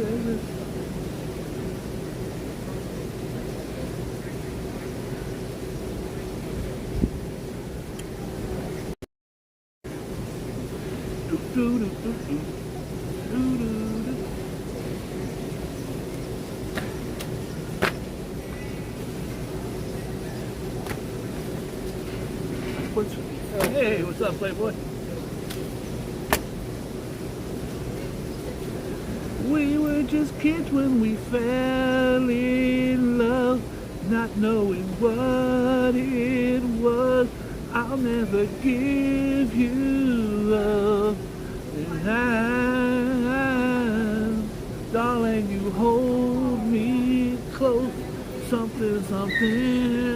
favorite. Hey, what's up, Playboy? We were just kids when we fell in love, not knowing what it was. I'll never give you love. And darling, you hold me close. Something,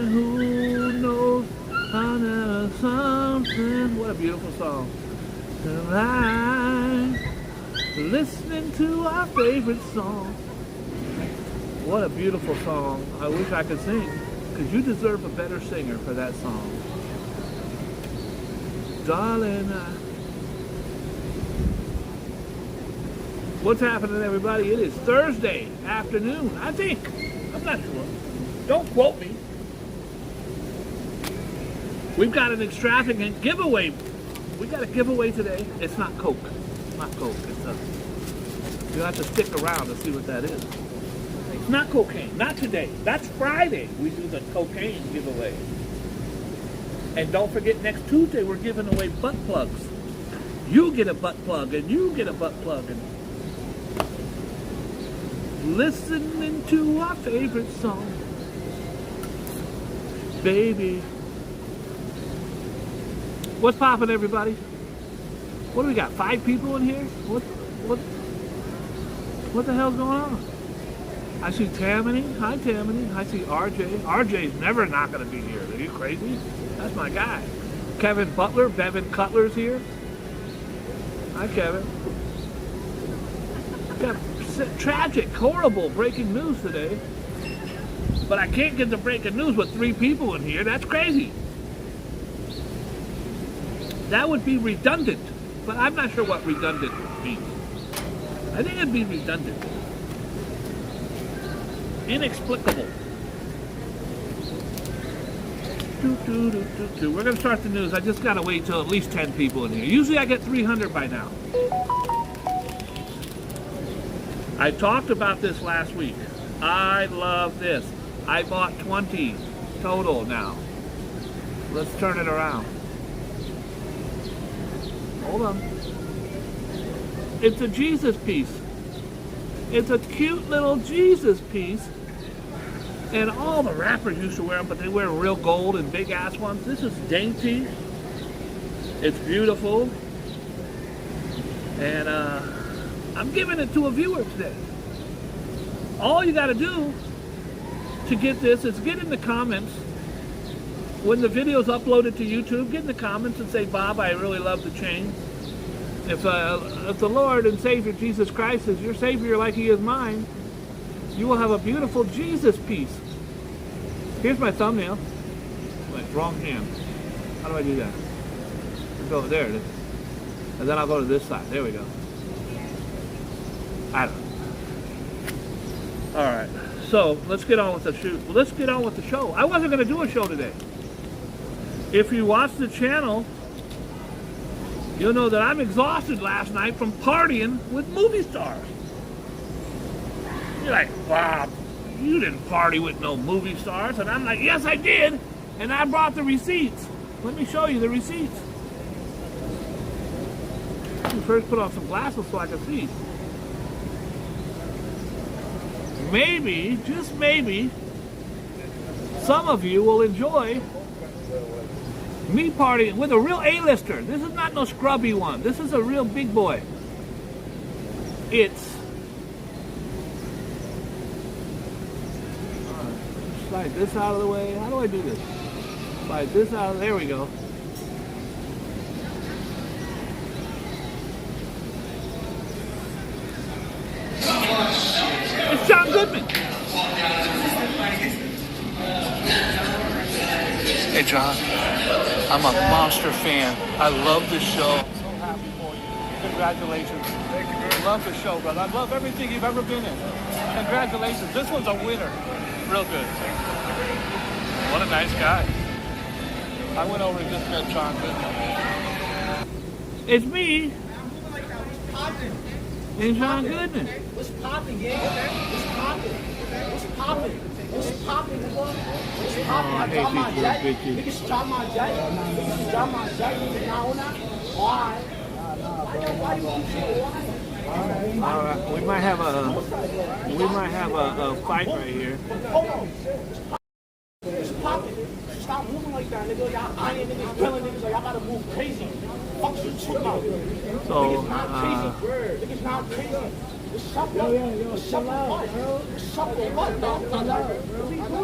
who knows? Something. What a beautiful song. Tonight, listening to our favorite song. What a beautiful song. I wish I could sing, because you deserve a better singer for that song. Darling, what's happening, everybody? It is Thursday afternoon, I think. I'm not sure. Don't quote me. We've got an extravagant giveaway. We got a giveaway today. It's not Coke. It's not Coke. It's you have to stick around to see what that is. It's not cocaine. Not today. That's Friday. We do the cocaine giveaway. And don't forget, next Tuesday we're giving away butt plugs. You get a butt plug, and you get a butt plug. And listening to our favorite song, baby. What's poppin', everybody? What do we got? 5 people in here? What the hell's going on? I see Tammany. Hi, Tammany. I see RJ. RJ's never not going to be here. Are you crazy? That's my guy. Kevin Butler. Bevan Cutler's here. Hi, Kevin. Got tragic, horrible breaking news today. But I can't get the breaking news with 3 people in here. That's crazy. That would be redundant, but I'm not sure what redundant means. I think it'd be redundant. Inexplicable. We're going to start the news. I just got to wait till at least 10 people in here. Usually I get 300 by now. I talked about this last week. I love this. I bought 20 total now. Let's turn it around. Hold on. It's a Jesus piece. It's a cute little Jesus piece. And all the rappers used to wear them, but they wear real gold and big ass ones. This is dainty. It's beautiful. And I'm giving it to a viewer today. All you got to do to get this is get in the comments. When the video's uploaded to YouTube, get in the comments and say, Bob, I really love the chain. If the Lord and Savior Jesus Christ is your Savior like He is mine, you will have a beautiful Jesus piece. Here's my thumbnail. Wait, wrong hand. How do I do that? Go over there. It is. And then I'll go to this side. There we go. I don't know. All right. So let's get on with the shoot. Let's get on with the show. I wasn't going to do a show today. If you watch the channel, you'll know that I'm exhausted last night from partying with movie stars. You're like, wow, you didn't party with no movie stars. And I'm like, yes, I did. And I brought the receipts. Let me show you the receipts. Let me first put on some glasses so I can see. Maybe, just maybe, some of you will enjoy me partying with a real A-lister. This is not no scrubby one. This is a real big boy. It's... slide this out of the way. How do I do this? Slide this out of... there we go. It's John Goodman. Hey, John. I'm a monster fan. I love this show. I'm so happy for you. Congratulations. Thank you very love the show, brother. I love everything you've ever been in. Congratulations. This one's a winner. Real good. What a nice guy. I went over and just met John Goodman. It's me. It's John Goodman. What's poppin', gang? What's poppin'? What's poppin'? What's poppin', boy? What's poppin'? I drop my jacket. Niggas drop my jacket. Niggas drop my jacket. Why? Why you want to say why? All right, we might have a fight right here. Hold on. What's poppin'? Stop moving like that, nigga. Y'all iron niggas, killing niggas. Like, y'all gotta move crazy. Fuck you talking about? So, niggas not crazy. Niggas not crazy. What's up, what's up with what? What's up with what, dog?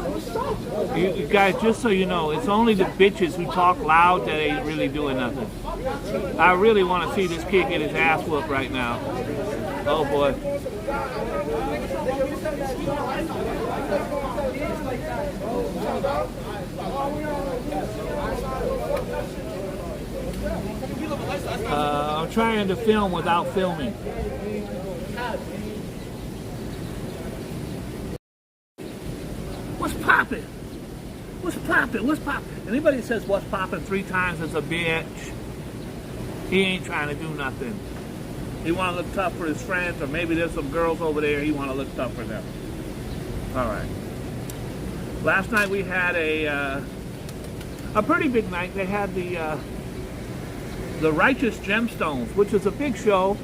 What's up? you guys, just so you know, it's only the bitches who talk loud that ain't really doing nothing. I really want to see this kid get his ass whooped right now. Oh boy. I'm trying to film without filming. What's poppin'? What's poppin'? What's poppin'? Anybody that says what's poppin' 3 times is a bitch. He ain't trying to do nothing. He want to look tough for his friends, or maybe there's some girls over there he want to look tough for them. All right. Last night we had a pretty big night. They had the Righteous Gemstones, which is a big show.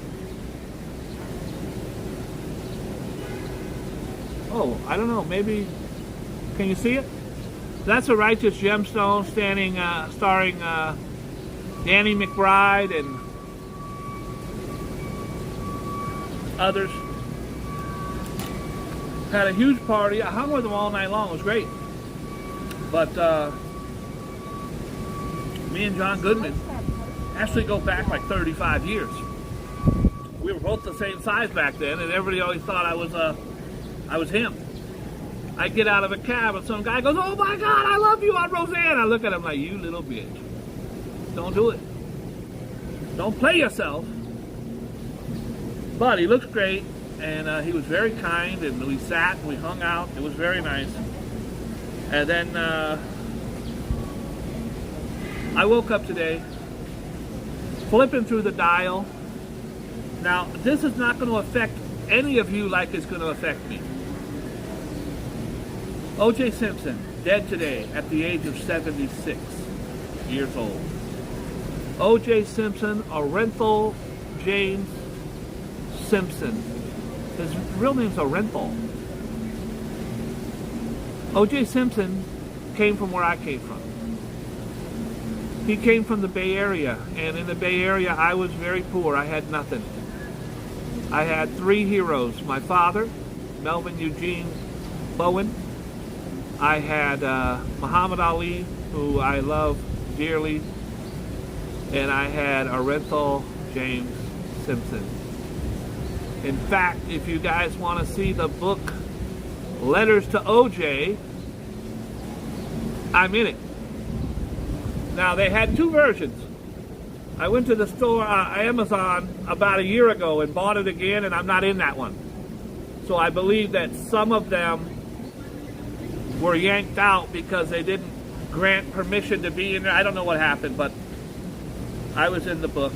Oh, I don't know. Maybe, can you see it? That's a Righteous Gemstone starring Danny McBride and others. Had a huge party. I hung with them all night long. It was great. But me and John Goodman actually go back like 35 years. We were both the same size back then, and everybody always thought I was him. I get out of a cab and some guy goes, "Oh my God, I love you on Roseanne." I look at him like, "You little bitch. Don't do it. Don't play yourself." But he looks great, and he was very kind, and we sat and we hung out. It was very nice. And then I woke up today, flipping through the dial. Now, this is not going to affect any of you like it's going to affect me. OJ Simpson, dead today at the age of 76 years old. OJ Simpson, Orenthal James Simpson. His real name's Orenthal. OJ Simpson came from where I came from. He came from the Bay Area, and in the Bay Area I was very poor. I had nothing. I had 3 heroes. My father, Melvin Eugene Bowen. I had Muhammad Ali, who I love dearly, and I had Orenthal James Simpson. In fact, if you guys want to see the book Letters to OJ, I'm in it. Now, they had 2 versions. I went to the store, Amazon, about a year ago and bought it again, and I'm not in that one. So I believe that some of them were yanked out because they didn't grant permission to be in there. I don't know what happened, but I was in the book.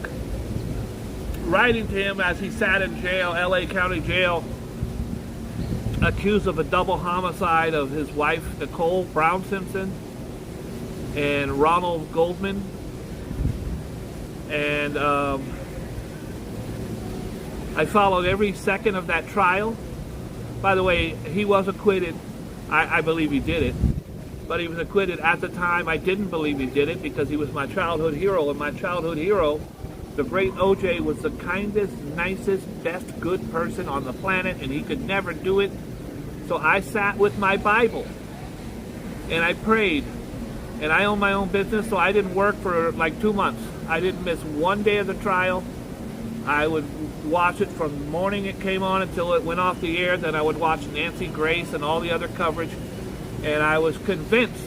Writing to him as he sat in jail, LA County Jail, accused of a double homicide of his wife, Nicole Brown Simpson, and Ronald Goldman. And I followed every second of that trial. By the way, he was acquitted. I believe he did it. But he was acquitted at the time. I didn't believe he did it because he was my childhood hero. And my childhood hero, the great OJ, was the kindest, nicest, best good person on the planet, and he could never do it. So I sat with my Bible and I prayed. And I own my own business, so I didn't work for like 2 months. I didn't miss one day of the trial. I would watch it from the morning it came on until it went off the air. Then I would watch Nancy Grace and all the other coverage. And I was convinced,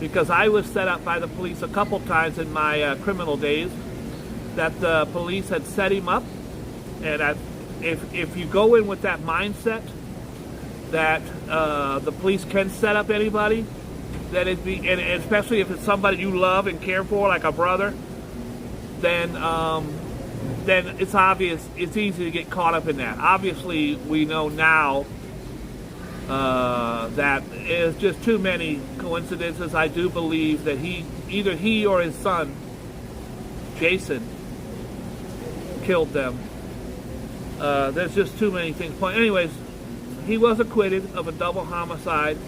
because I was set up by the police a couple times in my criminal days, that the police had set him up. And if you go in with that mindset that the police can set up anybody, that it be, and especially if it's somebody you love and care for, like a brother, then it's obvious, it's easy to get caught up in that. Obviously, we know now that it's just too many coincidences. I do believe that either he or his son, Jason, killed them. There's just too many things. Anyways, he was acquitted of a double homicide.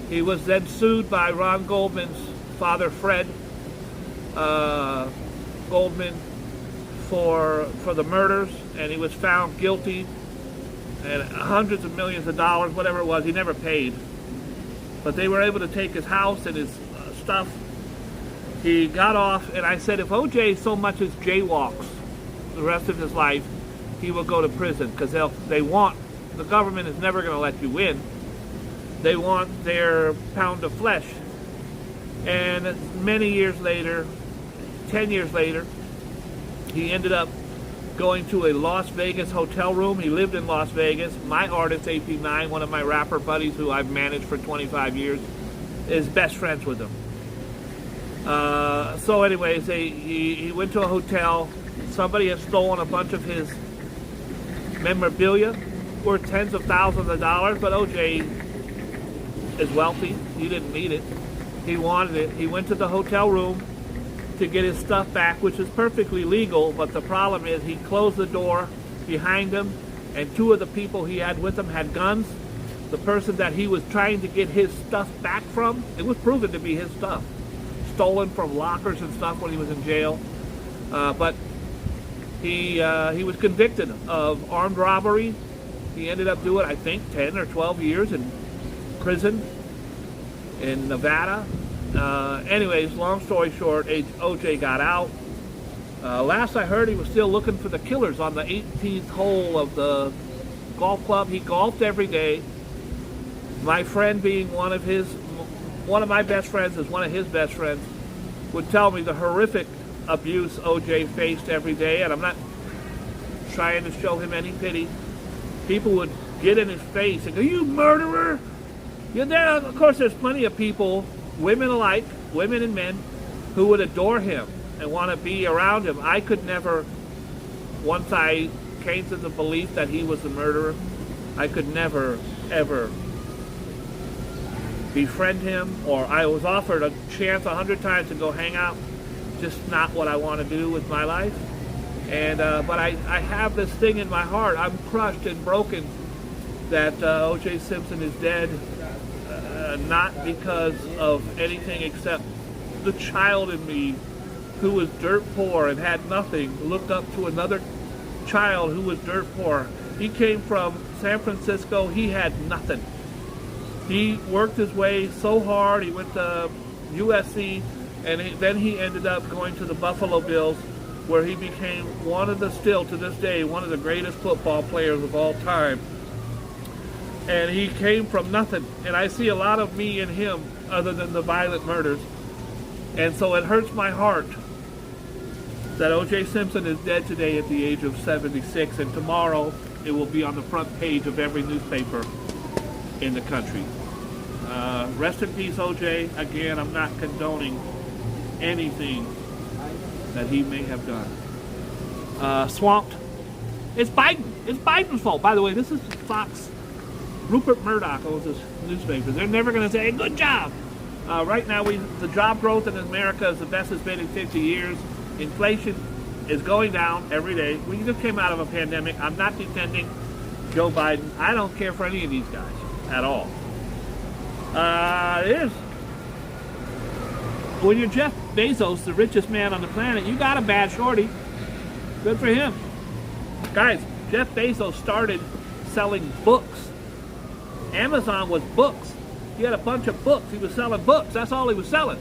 He was then sued by Ron Goldman's father, Fred Goldman, for the murders, and he was found guilty, and hundreds of millions of dollars, whatever it was, he never paid. But they were able to take his house and his stuff. He got off, and I said, if OJ so much as jaywalks the rest of his life, he will go to prison, because the government is never going to let you win. They want their pound of flesh. And many years later, 10 years later, he ended up going to a Las Vegas hotel room. He lived in Las Vegas. My artist, AP9, one of my rapper buddies who I've managed for 25 years, is best friends with him. So anyways, he went to a hotel. Somebody had stolen a bunch of his memorabilia worth tens of thousands of dollars, but OJ is wealthy. He didn't need it. He wanted it. He went to the hotel room to get his stuff back, which is perfectly legal, but the problem is he closed the door behind him, and two of the people he had with him had guns. The person that he was trying to get his stuff back from, it was proven to be his stuff, stolen from lockers and stuff when he was in jail. But he was convicted of armed robbery. He ended up doing, I think, 10 or 12 years in prison in Nevada. Anyways, long story short, OJ got out. Last I heard, he was still looking for the killers on the 18th hole of the golf club. He golfed every day. My friend, being one of my best friends is one of his best friends, would tell me the horrific abuse OJ faced every day, and I'm not trying to show him any pity. People would get in his face and go, "You murderer!" Of course, there's plenty of people, women alike, women and men, who would adore him and want to be around him. I could never, once I came to the belief that he was the murderer, I could never, ever befriend him, or I was offered a chance 100 times to go hang out. Just not what I want to do with my life. And but I have this thing in my heart. I'm crushed and broken that OJ Simpson is dead. Not because of anything except the child in me who was dirt poor and had nothing looked up to another child who was dirt poor. He came from San Francisco. He had nothing. He worked his way so hard. He went to USC, and then he ended up going to the Buffalo Bills, where he became still to this day, one of the greatest football players of all time. And he came from nothing. And I see a lot of me in him, other than the violent murders. And so it hurts my heart that OJ Simpson is dead today at the age of 76. And tomorrow it will be on the front page of every newspaper in the country. Rest in peace, OJ. Again, I'm not condoning anything that he may have done. Swamped. It's Biden. It's Biden's fault. By the way, this is Fox. Rupert Murdoch owns this newspaper. They're never going to say, good job. Right now, the job growth in America is the best it's been in 50 years. Inflation is going down every day. We just came out of a pandemic. I'm not defending Joe Biden. I don't care for any of these guys at all. When you're Jeff Bezos, the richest man on the planet, you got a bad shorty. Good for him. Guys, Jeff Bezos started selling books. Amazon was books. He had a bunch of books. He was selling books. That's all he was selling.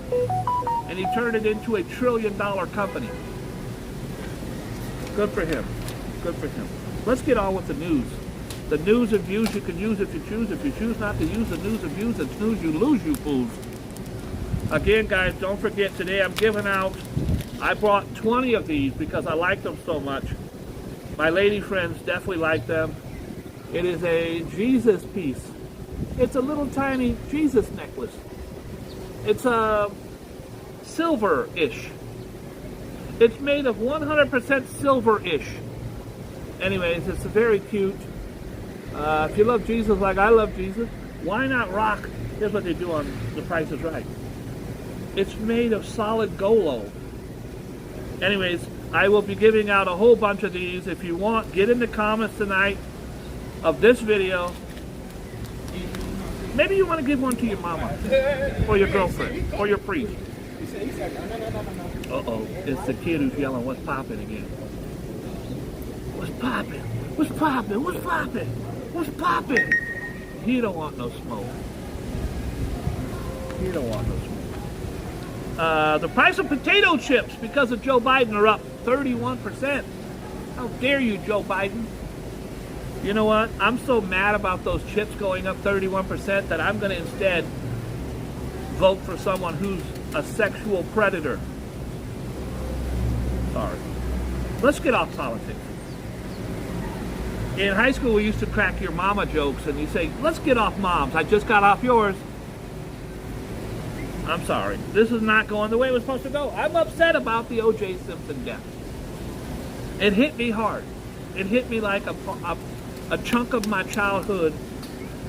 And he turned it into a $1 trillion company. Good for him. Good for him. Let's get on with the news. The news and views you can use if you choose. If you choose not to use the news and views and snooze, you lose, you fools. Again, guys, don't forget, today I'm giving out, I brought 20 of these because I like them so much. My lady friends definitely like them. It is a Jesus piece. It's a little tiny Jesus necklace. It's a silver-ish. It's made of 100% silver-ish. Anyways, it's very cute. If you love Jesus like I love Jesus, why not rock? Here's what they do on The Price is Right. It's made of solid golo. Anyways, I will be giving out a whole bunch of these. If you want, get in the comments tonight of this video. Maybe you want to give one to your mama, or your girlfriend, or your priest. Uh-oh, it's the kid who's yelling, "What's poppin' again?" What's poppin'? What's poppin'? What's poppin'? What's poppin'? He don't want no smoke. He don't want no smoke. The price of potato chips because of Joe Biden are up 31%. How dare you, Joe Biden? You know what? I'm so mad about those chips going up 31% that I'm going to instead vote for someone who's a sexual predator. Sorry. Let's get off politics. In high school, we used to crack your mama jokes, and you say, let's get off moms. I just got off yours. I'm sorry. This is not going the way it was supposed to go. I'm upset about the OJ Simpson death. It hit me hard. It hit me like a chunk of my childhood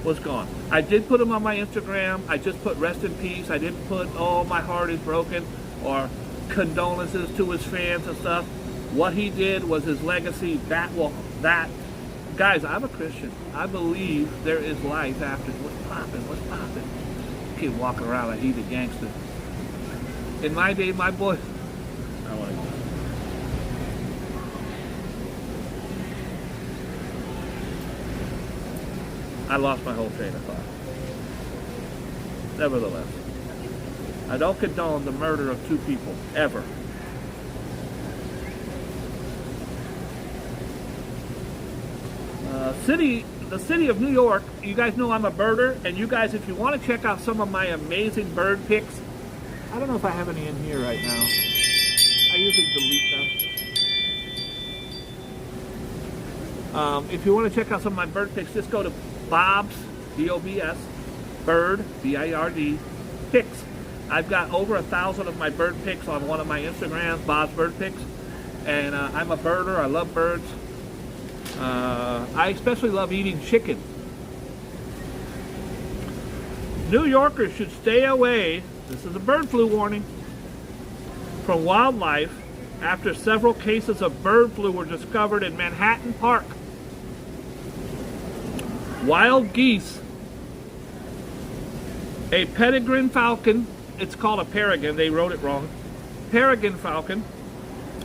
was gone. I did put him on my Instagram. I just put rest in peace. I didn't put, oh, my heart is broken, or condolences to his fans and stuff. What he did was his legacy. Guys, I'm a Christian. I believe there is life after. What's poppin'? What's poppin'? Kid walking around like he's a gangster. In my day, my boy. I want to go. I lost my whole train of thought. Nevertheless, I don't condone the murder of two people, ever. The city of New York, you guys know I'm a birder, and you guys, if you want to check out some of my amazing bird pics, I don't know if I have any in here right now. I usually delete them. If you want to check out some of my bird pics, just go to Bob's, B-O-B-S, Bird, B-I-R-D, pics. I've got over 1,000 of my bird pics on one of my Instagrams, Bob's Bird Pics, and I'm a birder. I love birds. I especially love eating chicken. New Yorkers should stay away, this is a bird flu warning, from wildlife after several cases of bird flu were discovered in Manhattan Park. Wild geese, a peregrine falcon, it's called a peregrine, they wrote it wrong, peregrine falcon,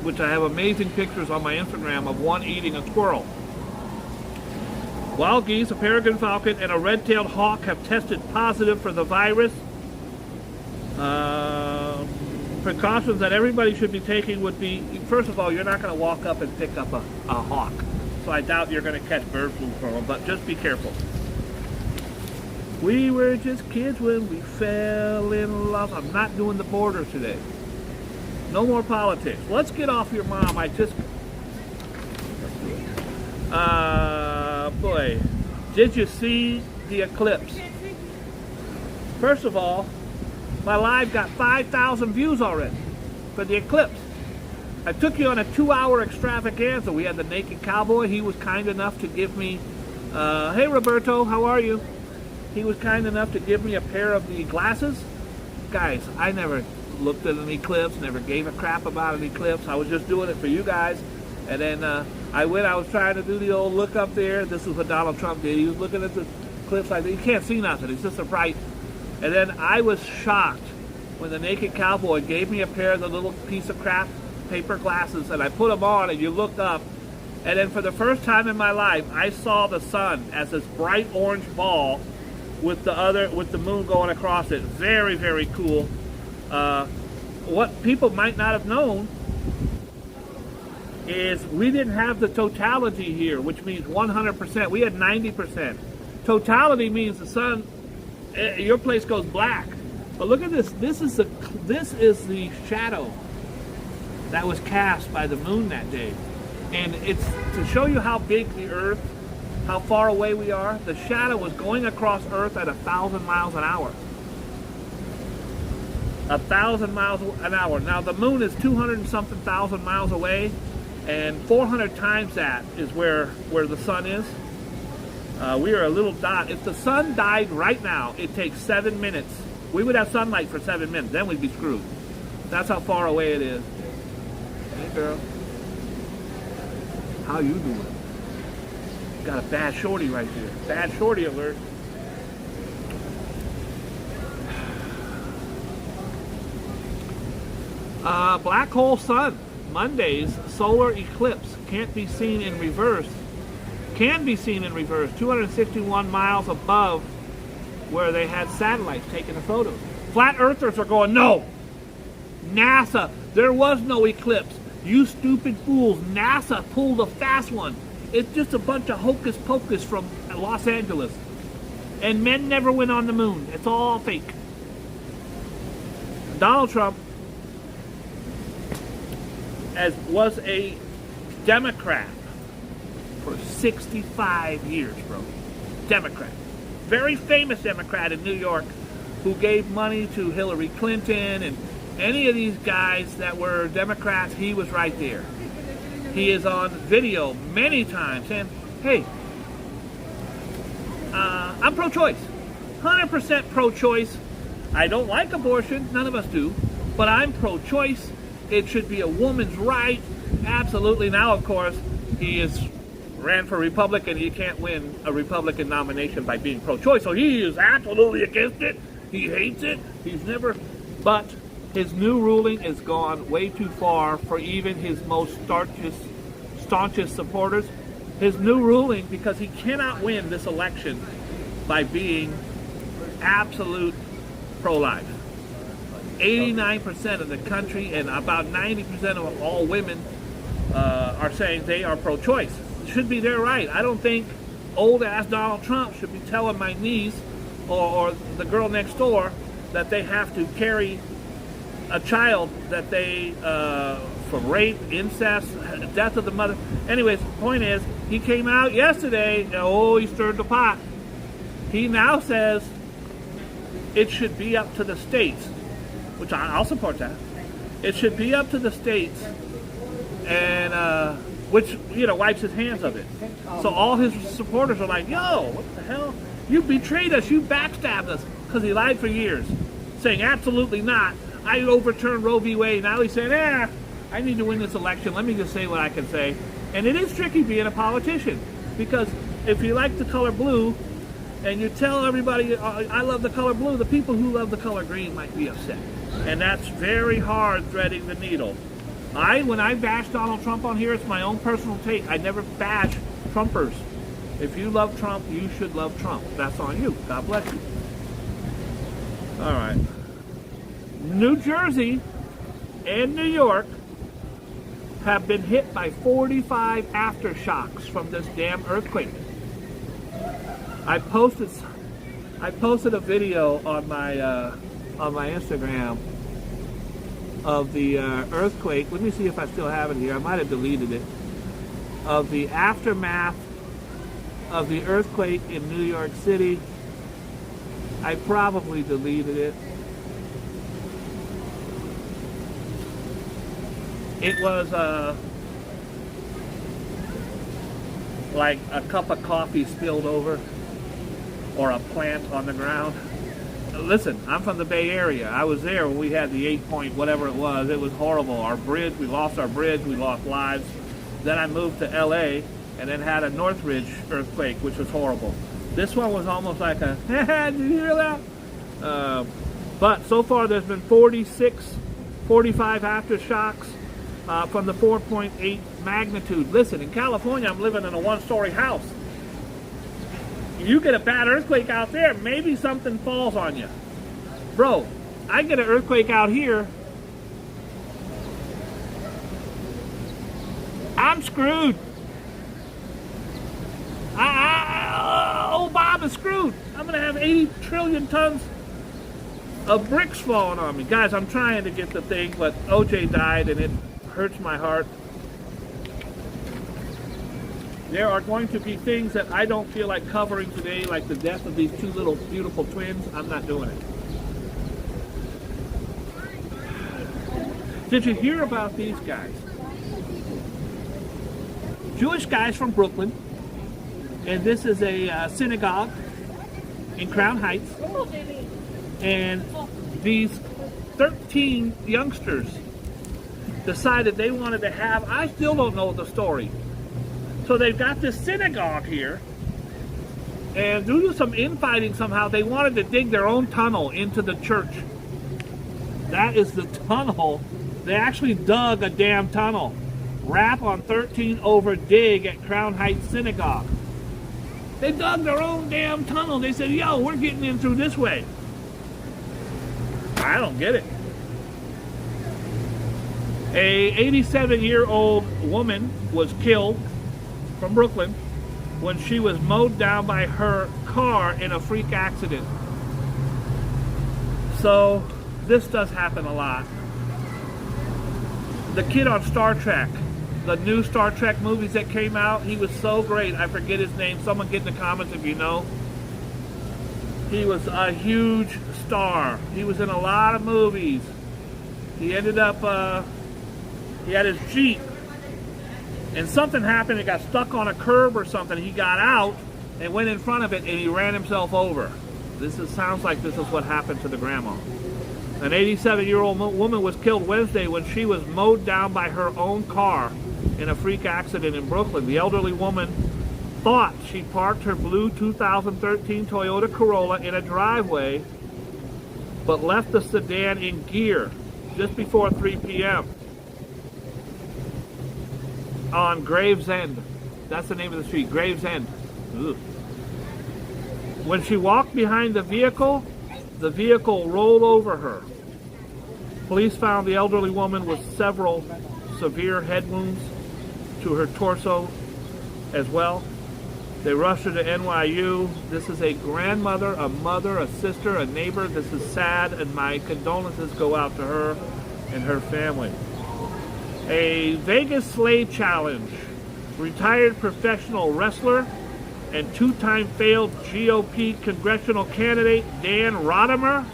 which I have amazing pictures on my Instagram of one eating a squirrel. Wild geese, a peregrine falcon, and a red-tailed hawk have tested positive for the virus. Precautions that everybody should be taking would be, first of all, you're not going to walk up and pick up a hawk. So I doubt you're going to catch bird flu from them, but just be careful. We were just kids when we fell in love. I'm not doing the border today. No more politics. Let's get off your mom. Boy, did you see the eclipse? First of all, my live got 5,000 views already for the eclipse. I took you on a 2-hour extravaganza. We had the naked cowboy. He was kind enough to give me, hey Roberto, how are you? He was kind enough to give me a pair of the glasses. Guys, I never looked at an eclipse, never gave a crap about an eclipse. I was just doing it for you guys. And then I was trying to do the old look up there. This is what Donald Trump did. He was looking at the eclipse like that. You can't see nothing. It's just a bright. And then I was shocked when the naked cowboy gave me a pair of the little piece of crap paper glasses, and I put them on, and you looked up, and then for the first time in my life, I saw the sun as this bright orange ball with the moon going across it. Very, very cool. What people might not have known is we didn't have the totality here, which means 100%. We had 90%. Totality means the sun, your place goes black. But look at this. This is the shadow that was cast by the moon that day. And it's to show you how big the Earth, how far away we are. The shadow was going across Earth at 1,000 miles an hour. 1,000 miles an hour. Now the moon is 200 and something thousand miles away, and 400 times that is where the sun is. We are a little dot. If the sun died right now, it takes 7 minutes. We would have sunlight for 7 minutes, then we'd be screwed. That's how far away it is. Hey girl. How you doing? Got a bad shorty right there. Bad shorty alert. Black hole sun. Monday's solar eclipse can't be seen in reverse. Can be seen in reverse. 261 miles above where they had satellites taking the photos. Flat earthers are going, no! NASA, there was no eclipse. You stupid fools. NASA pulled a fast one. It's just a bunch of hocus pocus from Los Angeles. And men never went on the moon. It's all fake. Donald Trump was a Democrat for 65 years, bro. Democrat. Very famous Democrat in New York who gave money to Hillary Clinton and any of these guys that were Democrats. He was right there. He is on video many times saying, hey, I'm pro-choice. 100% pro-choice. I don't like abortion. None of us do. But I'm pro-choice. It should be a woman's right. Absolutely. Now, of course, he ran for Republican. He can't win a Republican nomination by being pro-choice. So he is absolutely against it. He hates it. He's never... But his new ruling has gone way too far for even his most staunchest supporters. His new ruling, because he cannot win this election by being absolute pro-life. 89% of the country and about 90% of all women are saying they are pro-choice. It should be their right. I don't think old-ass Donald Trump should be telling my niece or the girl next door that they have to carry a child that they, from rape, incest, death of the mother. Anyways, the point is, he came out yesterday, he stirred the pot. He now says it should be up to the states, which I'll support that. It should be up to the states, and which, wipes his hands of it. So all his supporters are like, yo, what the hell? You betrayed us, you backstabbed us, because he lied for years, saying absolutely not. I overturned Roe v. Wade. Now he's saying, I need to win this election. Let me just say what I can say. And it is tricky being a politician, because if you like the color blue and you tell everybody, I love the color blue, the people who love the color green might be upset. And that's very hard threading the needle. When I bash Donald Trump on here, it's my own personal take. I never bash Trumpers. If you love Trump, you should love Trump. That's on you. God bless you. All right. New Jersey and New York have been hit by 45 aftershocks from this damn earthquake. I posted a video on my Instagram of the earthquake. Let me see if I still have it here. I might have deleted it. Of the aftermath of the earthquake in New York City. I probably deleted it. It was like a cup of coffee spilled over or a plant on the ground. Listen, I'm from the Bay Area. I was there when we had the 8 point whatever it was. It was horrible. Our bridge, we lost our bridge, we lost lives. Then I moved to LA and then had a Northridge earthquake, which was horrible. This one was almost like a, did you hear that? But so far there's been 45 aftershocks from the 4.8 magnitude. Listen, in California, I'm living in a one-story house. You get a bad earthquake out there, maybe something falls on you. Bro, I get an earthquake out here, I'm screwed. Old Bob is screwed. I'm going to have 80 trillion tons of bricks falling on me. Guys, I'm trying to get the thing, but OJ died and it hurts my heart. There are going to be things that I don't feel like covering today, like the death of these two little beautiful twins. I'm not doing it. Did you hear about these guys? Jewish guys from Brooklyn, and this is a synagogue in Crown Heights, and these 13 youngsters decided they wanted to have, I still don't know the story. So they've got this synagogue here, and due to some infighting somehow, they wanted to dig their own tunnel into the church. That is the tunnel. They actually dug a damn tunnel. Rap on 13 over dig at Crown Heights Synagogue. They dug their own damn tunnel. They said, yo, we're getting in through this way. I don't get it. A 87-year-old woman was killed from Brooklyn when she was mowed down by her car in a freak accident. So this does happen a lot. The kid on Star Trek, the new Star Trek movies that came out, he was so great. I forget his name. Someone get in the comments if you know. He was a huge star. He was in a lot of movies. He ended up, he had his Jeep, and something happened. It got stuck on a curb or something. He got out and went in front of it, and he ran himself over. Sounds like this is what happened to the grandma. An 87-year-old woman was killed Wednesday when she was mowed down by her own car in a freak accident in Brooklyn. The elderly woman thought she parked her blue 2013 Toyota Corolla in a driveway, but left the sedan in gear just before 3 p.m. on Gravesend. That's the name of the street, Gravesend. Ugh. When she walked behind the vehicle rolled over her. Police found the elderly woman with several severe head wounds to her torso as well. They rushed her to NYU. This is a grandmother, a mother, a sister, a neighbor. This is sad, and my condolences go out to her and her family. A Vegas Sleigh Challenge. Retired professional wrestler and two-time failed GOP congressional candidate Dan Rodimer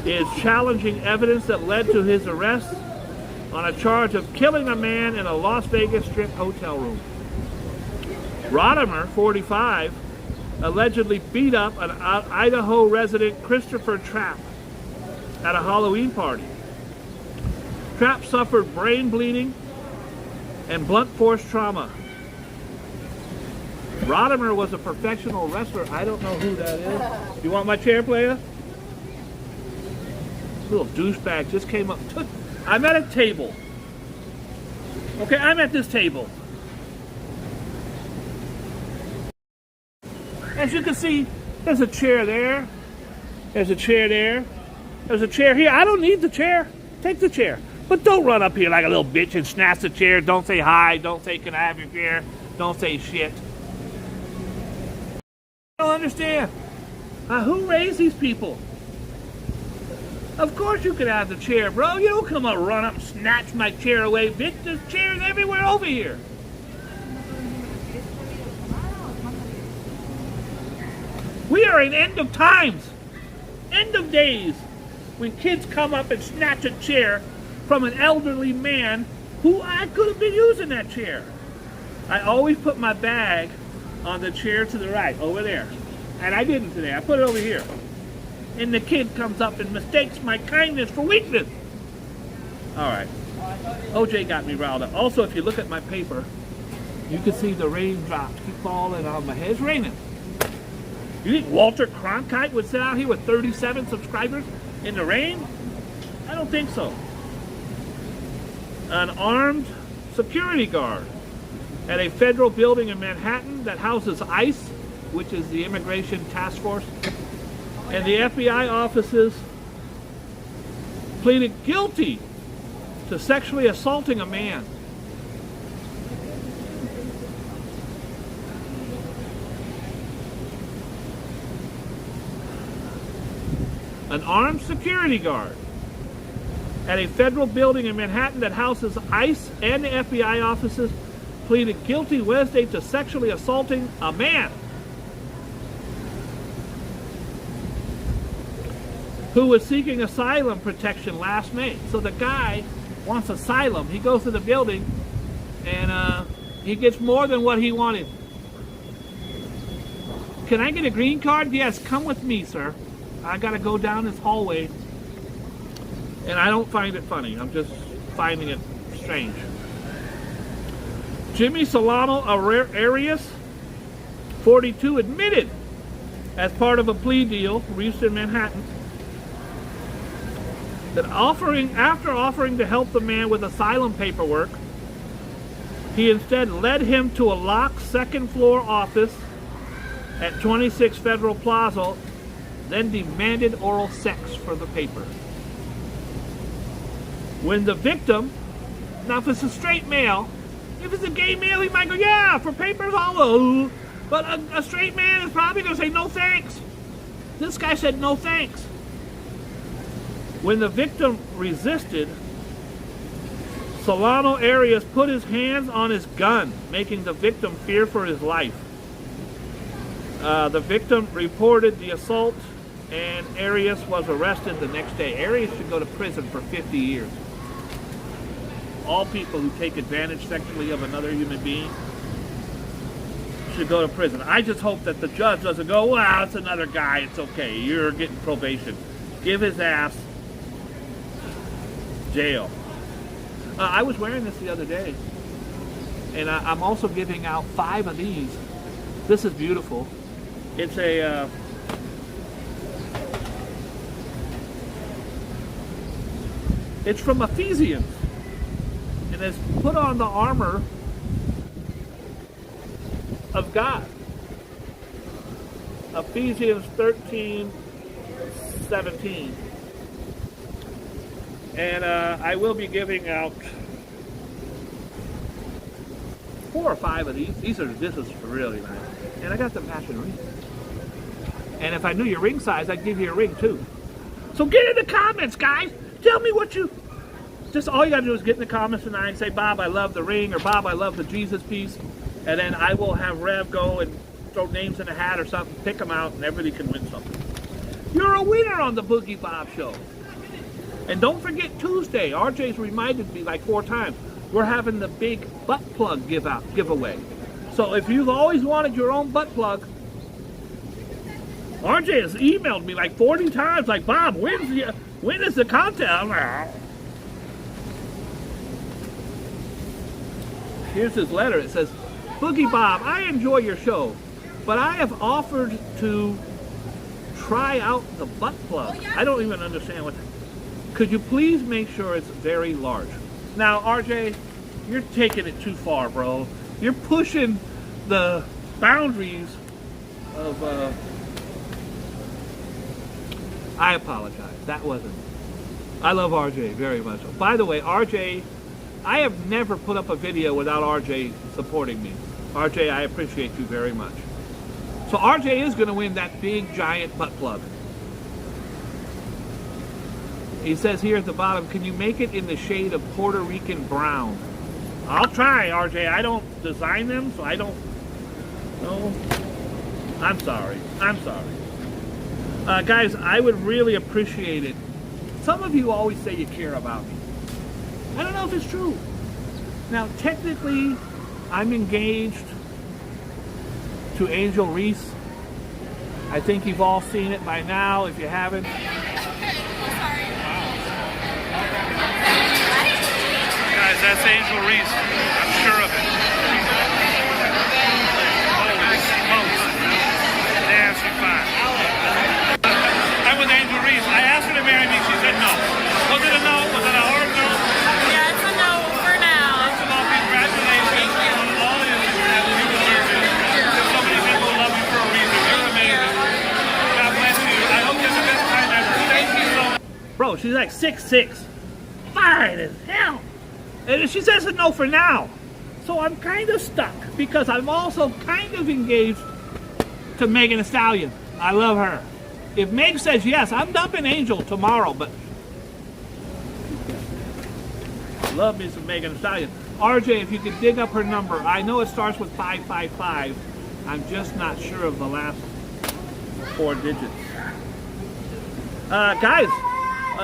is challenging evidence that led to his arrest on a charge of killing a man in a Las Vegas Strip hotel room. Rodimer, 45, allegedly beat up an Idaho resident, Christopher Trapp, at a Halloween party. Trapp suffered brain bleeding and blunt force trauma. Rodimer was a professional wrestler. I don't know who that is. You want my chair, player? Little douchebag just came up. I'm at a table. Okay, I'm at this table. As you can see, there's a chair there. There's a chair there. There's a chair here. I don't need the chair. Take the chair. But don't run up here like a little bitch and snatch the chair. Don't say hi. Don't say, can I have your chair? Don't say shit. I don't understand. Who raised these people? Of course you can have the chair, bro. You don't come up, run up and snatch my chair away, bitch. There's chairs everywhere over here. We are in end of times, end of days, when kids come up and snatch a chair from an elderly man who I could have been using that chair. I always put my bag on the chair to the right, over there. And I didn't today. I put it over here. And the kid comes up and mistakes my kindness for weakness. All right. OJ got me riled up. Also, if you look at my paper, you can see the raindrops keep falling on my head. It's raining. You think Walter Cronkite would sit out here with 37 subscribers in the rain? I don't think so. An armed security guard at a federal building in Manhattan that houses ICE, which is the Immigration Task Force, and the FBI offices pleaded guilty to sexually assaulting a man. An armed security guard at a federal building in Manhattan that houses ICE and the FBI offices pleaded guilty Wednesday to sexually assaulting a man who was seeking asylum protection last May. So the guy wants asylum. He goes to the building and he gets more than what he wanted. Can I get a green card? Yes, come with me, sir. I gotta go down this hallway. And I don't find it funny. I'm just finding it strange. Jimmy Solano Arias, 42, admitted as part of a plea deal reached in Manhattan that after offering to help the man with asylum paperwork, he instead led him to a locked second-floor office at 26 Federal Plaza, then demanded oral sex for the paper. When the victim, now if it's a straight male, if it's a gay male, he might go, yeah, for papers, all over. But a straight man is probably going to say, no thanks. This guy said, no thanks. When the victim resisted, Solano Arias put his hands on his gun, making the victim fear for his life. The victim reported the assault, and Arias was arrested the next day. Arias should go to prison for 50 years. All people who take advantage sexually of another human being should go to prison. I just hope that the judge doesn't go, well, it's another guy, it's okay, you're getting probation. Give his ass jail. I was wearing this the other day, and I'm also giving out 5 of these. This is beautiful. It's a it's from Ephesians, and it's put on the armor of God. Ephesians 13:17. And I will be giving out 4 or 5 of these. This is really nice. And I got the matching ring. And if I knew your ring size, I'd give you a ring too. So get in the comments, guys. Tell me what you... Just all you got to do is get in the comments tonight and say, Bob, I love the ring, or Bob, I love the Jesus piece. And then I will have Rev go and throw names in a hat or something, pick them out, and everybody can win something. You're a winner on the Boogie Bob Show. And don't forget Tuesday, RJ's reminded me like 4 times, we're having the big butt plug giveaway. So if you've always wanted your own butt plug, RJ has emailed me like 40 times, like, Bob, when is the contest? Here's his letter. It says, Boogie Bob, I enjoy your show, but I have offered to try out the butt plug. I don't even understand what that is. Could you please make sure it's very large? Now, RJ, you're taking it too far, bro. You're pushing the boundaries of, I apologize. That wasn't. I love RJ very much. By the way, RJ, I have never put up a video without RJ supporting me. RJ, I appreciate you very much. So RJ is going to win that big, giant butt plug. He says here at the bottom, can you make it in the shade of Puerto Rican brown? I'll try, RJ. I don't design them, so I don't know. I'm sorry. I'm sorry. Guys, I would really appreciate it. Some of you always say you care about me. I don't know if it's true. Now, technically, I'm engaged to Angel Reese. I think you've all seen it by now. If you haven't, that's Angel Reese. I'm sure of it. Holy smokes. Damn, she's fine. I'm with Angel Reese. I asked her to marry me. She said no. Was it a no? Was it a hard no? Yeah, it's a no for now. First of all, congratulations on all that you deserve. There's so many people who love you for a reason. You're amazing. God bless you. I hope you have the best time ever. Thank you so much. Bro, she's like 6'6". Fine as hell. And she says no for now. So I'm kind of stuck because I'm also kind of engaged to Megan Thee Stallion. I love her. If Meg says yes, I'm dumping Angel tomorrow, but love me some Megan Thee Stallion. RJ, if you could dig up her number. I know it starts with 555. I'm just not sure of the last 4 digits. Guys,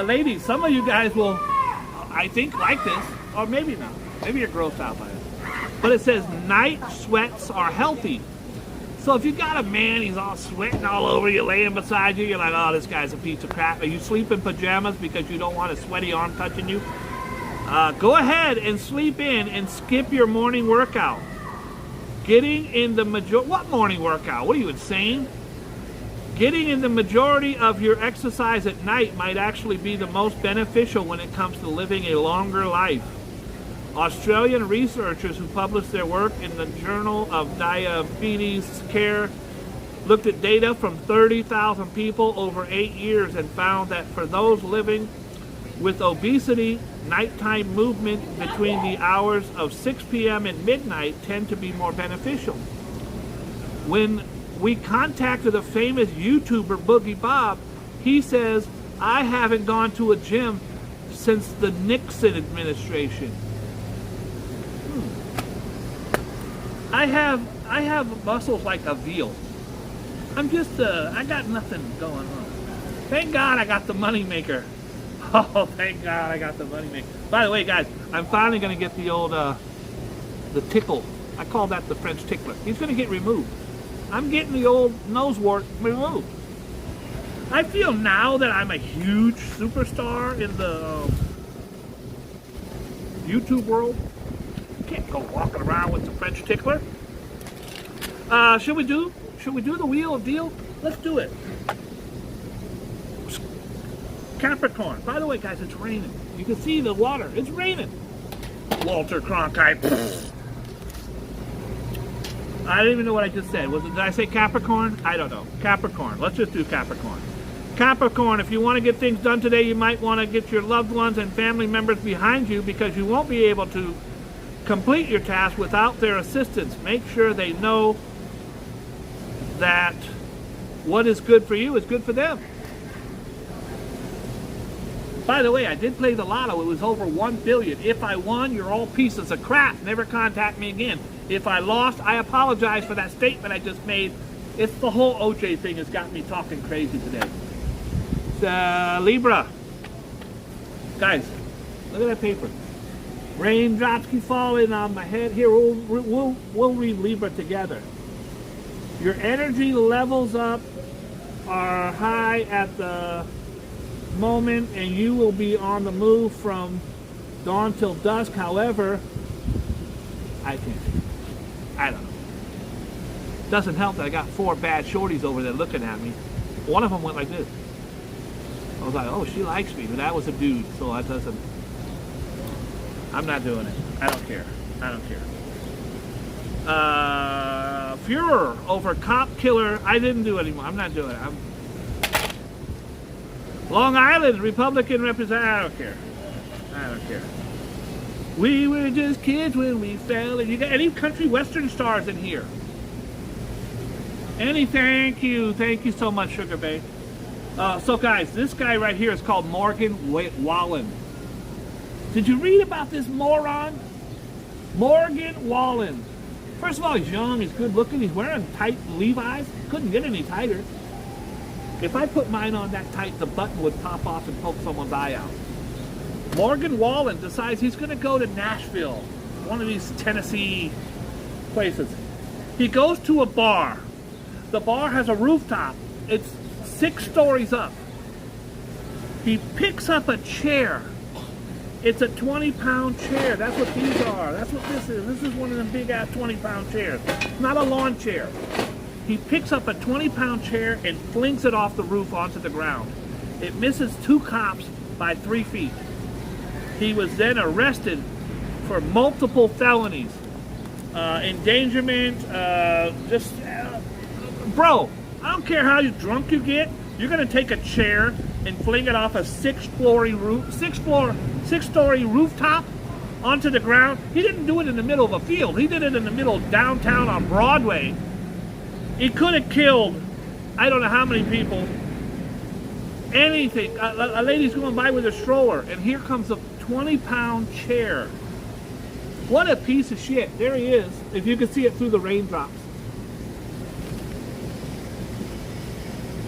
ladies, some of you guys will, I think, like this, or maybe not. Maybe you're grossed out by it. But it says night sweats are healthy. So if you got a man, he's all sweating all over you, laying beside you, you're like, oh, this guy's a piece of crap. Are you sleep in pajamas because you don't want a sweaty arm touching you? Go ahead and sleep in and skip your morning workout. Getting in the what morning workout? What are you, insane? Getting in the majority of your exercise at night might actually be the most beneficial when it comes to living a longer life. Australian researchers who published their work in the Journal of Diabetes Care looked at data from 30,000 people over 8 years and found that for those living with obesity, nighttime movement between the hours of 6 p.m. and midnight tend to be more beneficial. When we contacted a famous YouTuber, Boogie Bob, he says, I haven't gone to a gym since the Nixon administration. I have muscles like a veal. I'm just, I got nothing going on. Thank God I got the money maker. Oh, thank God I got the money maker. By the way, guys, I'm finally going to get the old, the tickle. I call that the French tickler. He's going to get removed. I'm getting the old nose wart removed. I feel now that I'm a huge superstar in the YouTube world. Can't go walking around with the French tickler. Should we do the wheel of deal? Let's do it. Capricorn. By the way, guys, it's raining. You can see the water. It's raining. Walter Cronkite. I don't even know what I just said. Did I say Capricorn? I don't know. Capricorn. Let's just do Capricorn. Capricorn, if you want to get things done today, you might want to get your loved ones and family members behind you because you won't be able to complete your task without their assistance. Make sure they know that what is good for you is good for them. By the way, I did play the lotto. It was over 1 billion. If I won, you're all pieces of crap. Never contact me again. If I lost, I apologize for that statement I just made. It's the whole OJ thing has got me talking crazy today. Libra. Guys, look at that paper. Raindrops keep falling on my head. Here, we'll read Libra together. Your energy levels up are high at the moment, and you will be on the move from dawn till dusk. However, I don't know. Doesn't help that I got 4 bad shorties over there looking at me. One of them went like this. I was like, oh, she likes me, but that was a dude, so that doesn't. I'm not doing it. I don't care. I don't care. Furor over cop killer. I didn't do it anymore. I'm not doing it. Long Island Republican representative. I don't care. I don't care. We were just kids when we fell. And you got any country western stars in here? Any? Thank you so much, Sugar Bay. So guys, this guy right here is called Morgan Wallen. Did you read about this moron? Morgan Wallen. First of all, he's young, he's good looking, he's wearing tight Levi's. Couldn't get any tighter. If I put mine on that tight, the button would pop off and poke someone's eye out. Morgan Wallen decides he's going to go to Nashville, one of these Tennessee places. He goes to a bar. The bar has a rooftop. It's 6 stories up. He picks up a chair. It's a 20-pound chair. That's what these are. That's what this is. This is one of them big-ass 20-pound chairs. Not a lawn chair. He picks up a 20-pound chair and flings it off the roof onto the ground. It misses 2 cops by 3 feet. He was then arrested for multiple felonies. Endangerment, bro, I don't care how drunk you get, you're gonna take a chair and fling it off a 6-story rooftop onto the ground. He didn't do it in the middle of a field. He did it in the middle of downtown on Broadway. He could have killed, I don't know how many people. Anything. A lady's going by with a stroller, and here comes a 20-pound chair. What a piece of shit. There he is, if you can see it through the raindrops.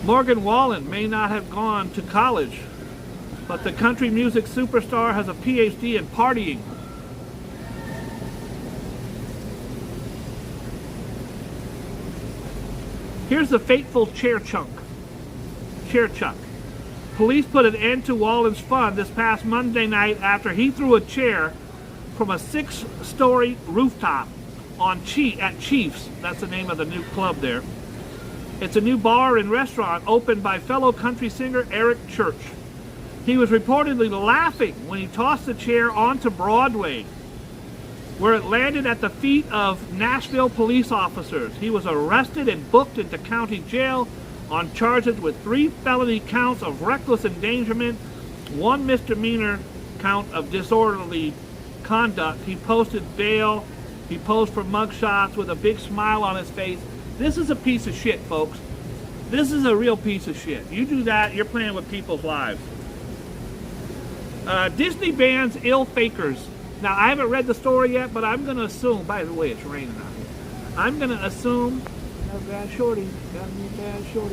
Morgan Wallen may not have gone to college, but the country music superstar has a PhD in partying. Here's the fateful chair chuck. Police put an end to Wallen's fun this past Monday night after he threw a chair from a 6-story rooftop at Chiefs. That's the name of the new club there. It's a new bar and restaurant opened by fellow country singer Eric Church. He was reportedly laughing when he tossed the chair onto Broadway, where it landed at the feet of Nashville police officers. He was arrested and booked into county jail on charges with 3 felony counts of reckless endangerment, 1 misdemeanor count of disorderly conduct. He posted bail. He posed for mugshots with a big smile on his face. This is a piece of shit, folks. This is a real piece of shit. You do that, you're playing with people's lives. Disney bans ill fakers. Now, I haven't read the story yet, but I'm going to assume, by the way, it's raining out here. I'm going to assume, got a bad shorty,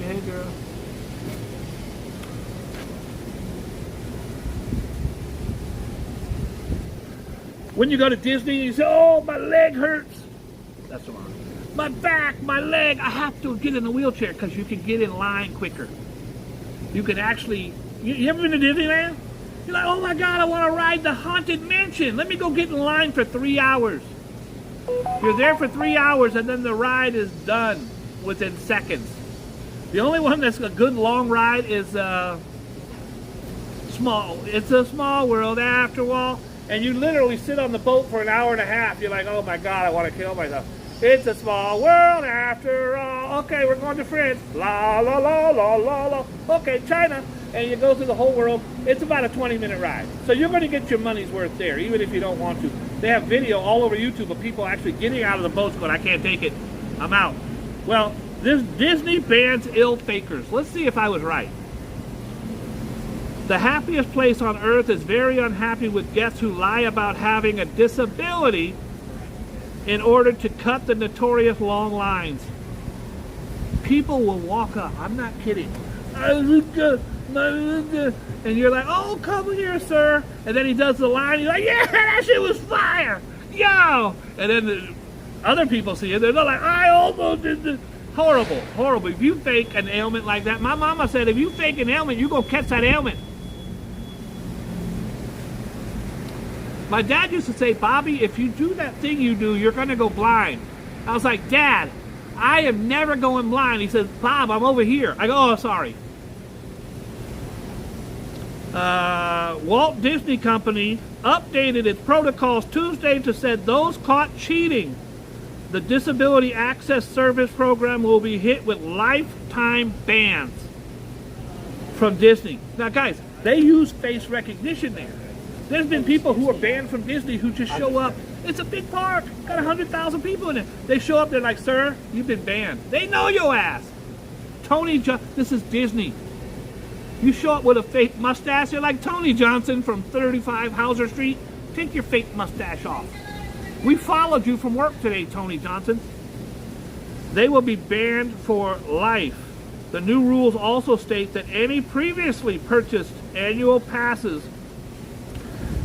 hey girl. When you go to Disney, you say, oh, my leg hurts. That's the one. My back, my leg, I have to get in a wheelchair because you can get in line quicker. You can actually, you ever been to Disneyland? You're like, oh my God, I want to ride the Haunted Mansion. Let me go get in line for 3 hours. You're there for 3 hours and then the ride is done within seconds. The only one that's a good long ride is small. It's a Small World after all. And you literally sit on the boat for an hour and a half. You're like, oh my God, I want to kill myself. It's a small world after all. Okay, we're going to France. La, la, la, la, la, la. Okay, China. And you go through the whole world. It's about a 20-minute ride. So you're going to get your money's worth there, even if you don't want to. They have video all over YouTube of people actually getting out of the boats going, I can't take it. I'm out. Well, this Disney bans ill fakers. Let's see if I was right. The happiest place on earth is very unhappy with guests who lie about having a disability in order to cut the notorious long lines. People will walk up. I'm not kidding. And you're like, oh, come here, sir. And then he does the line. You're like, yeah, that shit was fire. Yo. And then the other people see it. They're like, I almost did this. Horrible, horrible. If you fake an ailment like that, my mama said, if you fake an ailment, you're going to catch that ailment. My dad used to say, Bobby, if you do that thing you do, you're going to go blind. I was like, Dad, I am never going blind. He says, Bob, I'm over here. I go, oh, sorry. Walt Disney Company updated its protocols Tuesday to say those caught cheating. The Disability Access Service program will be hit with lifetime bans from Disney. Now, guys, they use face recognition there. There's been people who are banned from Disney who just show up. It's a big park. Got 100,000 people in it. They show up, they're like, sir, you've been banned. They know your ass. This is Disney. You show up with a fake mustache, you're like Tony Johnson from 35 Hauser Street. Take your fake mustache off. We followed you from work today, Tony Johnson. They will be banned for life. The new rules also state that any previously purchased annual passes,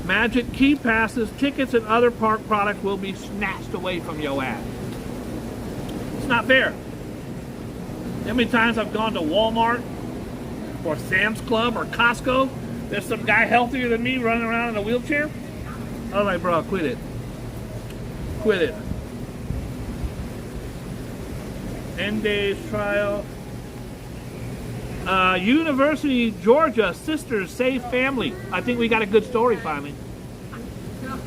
Magic Key passes, tickets, and other park products will be snatched away from your ass. It's not fair. How many times I've gone to Walmart or Sam's Club or Costco, there's some guy healthier than me running around in a wheelchair? I'm like, bro, quit it. Quit it. End days trial. University of Georgia sisters save family. I think we got a good story finally.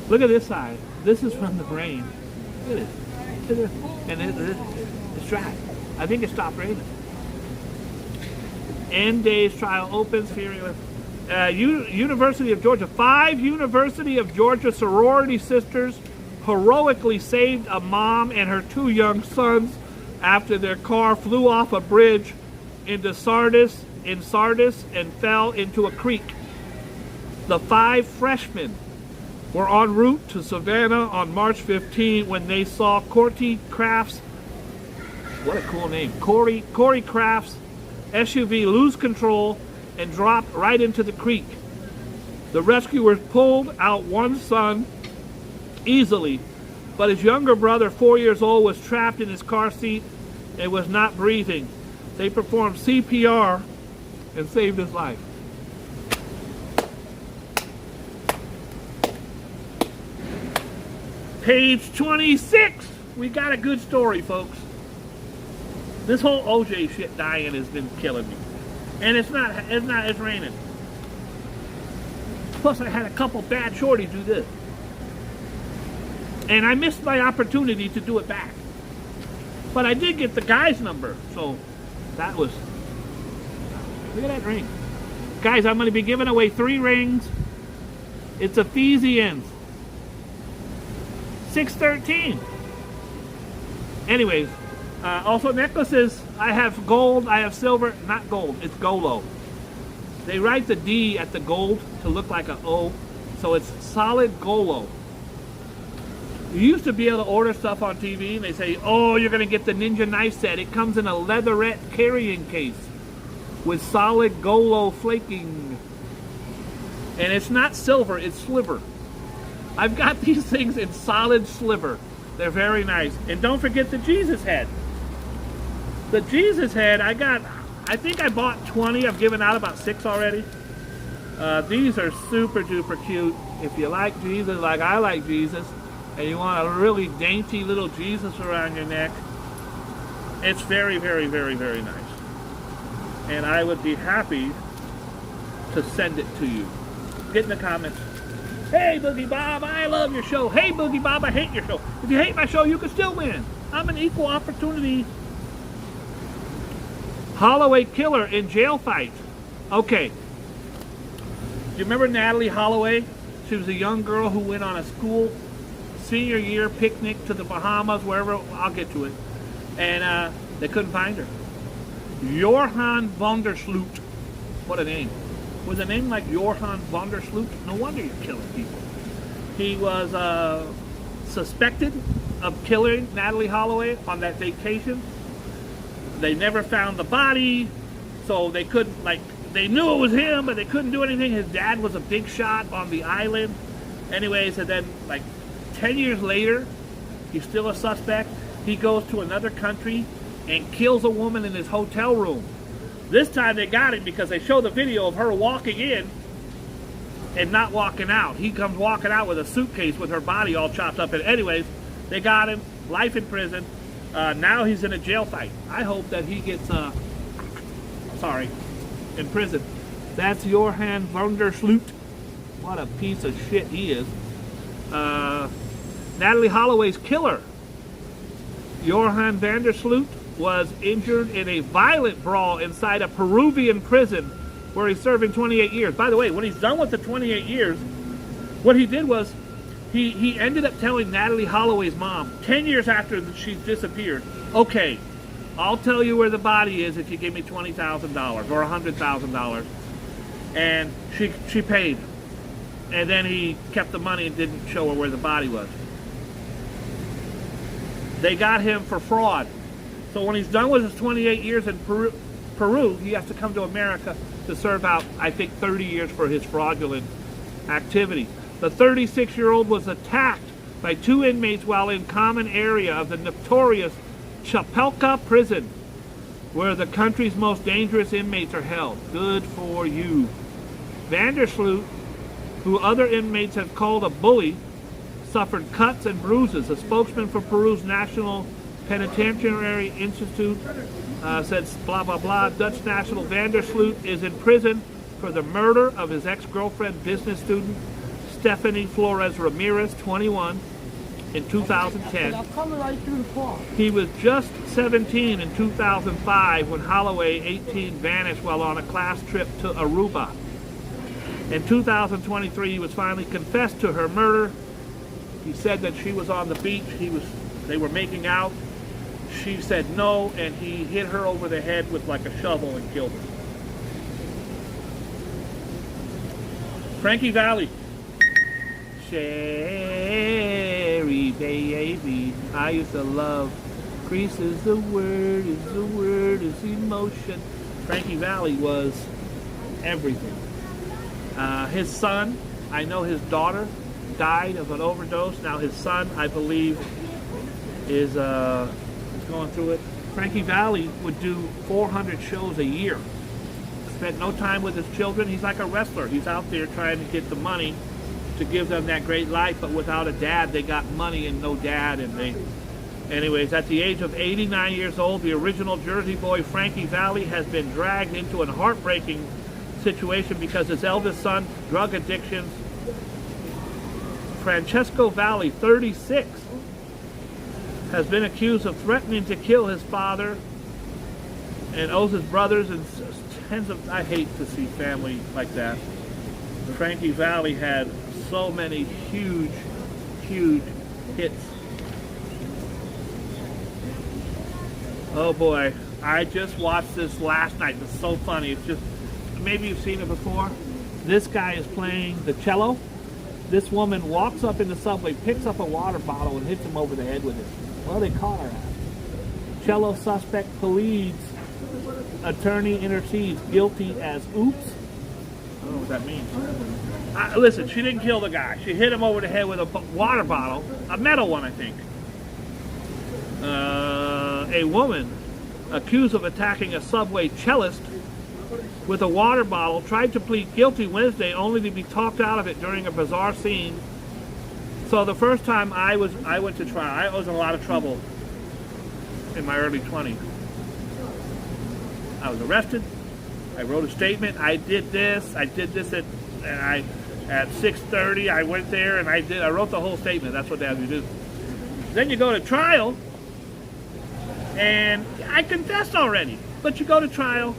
Look at this side. This is from the rain. Look at this. And it's dry. I think it stopped raining. End days trial opens. University of Georgia. 5 University of Georgia sorority sisters heroically saved a mom and her 2 young sons after their car flew off a bridge into Sardis and fell into a creek. The 5 freshmen were en route to Savannah on March 15 when they saw Corey Kraft's, what a cool name, Corey Kraft's SUV lose control and drop right into the creek. The rescuers pulled out one son easily, but his younger brother, 4 years old, was trapped in his car seat and was not breathing. They performed CPR and saved his life. Page 26. We got a good story, folks. This whole OJ shit dying has been killing me. And it's raining. Plus I had a couple bad shorties do this. And I missed my opportunity to do it back. But I did get the guy's number, so that was... Look at that ring. Guys, I'm going to be giving away 3 rings. It's Ephesians 6:13. Anyways, also necklaces. I have gold, I have silver, not gold, it's Golo. They write the D at the gold to look like an O, so it's solid Golo. You used to be able to order stuff on TV and they say, oh, you're going to get the Ninja knife set. It comes in a leatherette carrying case with solid Golo flaking. And it's not silver, it's sliver. I've got these things in solid sliver. They're very nice. And don't forget the Jesus head. The Jesus head, I think I bought 20. I've given out about 6 already. These are super duper cute. If you like Jesus like I like Jesus, and you want a really dainty little Jesus around your neck, it's very, very, very, very nice. And I would be happy to send it to you. Get in the comments. Hey, Boogie Bob, I love your show. Hey, Boogie Bob, I hate your show. If you hate my show, you can still win. I'm an equal opportunity Holloway killer in jail fight. Okay. Do you remember Natalie Holloway? She was a young girl who went on a school senior year picnic to the Bahamas, wherever. I'll get to it. And they couldn't find her. Johan van der Sloot. What a name. With a name like Johan van der Sloot, no wonder you're killing people. He was suspected of killing Natalie Holloway on that vacation. They never found the body, so they couldn't, they knew it was him, but they couldn't do anything. His dad was a big shot on the island. Anyways, and then 10 years later, he's still a suspect. He goes to another country and kills a woman in his hotel room. This time they got him because they show the video of her walking in and not walking out. He comes walking out with a suitcase with her body all chopped up. And anyways, they got him. Life in prison. Now he's in a jail fight. I hope that he gets, in prison. That's Johan van der Sloot. What a piece of shit he is. Natalie Holloway's killer, Johan van der Sloot, was injured in a violent brawl inside a Peruvian prison where he's serving 28 years. By the way, when he's done with the 28 years, what he did was he ended up telling Natalie Holloway's mom 10 years after she disappeared, okay, I'll tell you where the body is if you give me $20,000 or $100,000. And she paid. And then he kept the money and didn't show her where the body was. They got him for fraud. So when he's done with his 28 years in Peru, he has to come to America to serve out, I think, 30 years for his fraudulent activity. The 36-year-old was attacked by 2 inmates while in common area of the notorious Chapelca prison, where the country's most dangerous inmates are held. Good for you. Van der Sloot, who other inmates have called a bully, suffered cuts and bruises. A spokesman for Peru's National Penitentiary Institute said, blah, blah, blah, Dutch national Van der Sloot is in prison for the murder of his ex-girlfriend, business student Stephanie Flores Ramirez, 21, in 2010. He was just 17 in 2005 when Holloway, 18, vanished while on a class trip to Aruba. In 2023, he was finally confessed to her murder. He said that she was on the beach. They were making out. She said no, and he hit her over the head with like a shovel and killed her. Frankie Valli. cherry baby. I used to love Grease is the word, is emotion. Frankie Valli was everything. His son, I know his daughter died of an overdose. Now his son, I believe, is going through it. Frankie Valli would do 400 shows a year. Spent no time with his children. He's like a wrestler. He's out there trying to get the money to give them that great life, but without a dad, they got money and no dad. And anyways, at the age of 89 years old, the original Jersey boy Frankie Valli has been dragged into a heartbreaking situation because his eldest son, drug addictions. Francesco Valli, 36, has been accused of threatening to kill his father and owes his brothers and tens of... I hate to see family like that. Frankie Valli had so many huge hits. Oh boy, I just watched this last night. It's so funny. It's just, maybe you've seen it before. This guy is playing the cello. This woman walks up in the subway, picks up a water bottle and hits him over the head with it. Well, they caught her. Cello suspect pleads. Attorney intercedes. Guilty as oops. I don't know what that means. Listen, she didn't kill the guy. She hit him over the head with a water bottle. A metal one, I think. A woman accused of attacking a subway cellist with a water bottle tried to plead guilty Wednesday only to be talked out of it during a bizarre scene. So the first time I went to trial, I was in a lot of trouble in my early 20s. I was arrested. I wrote a statement. I did this at 6:30. I went there and I wrote the whole statement. That's what they have you do. Then you go to trial, and I confessed already. But you go to trial,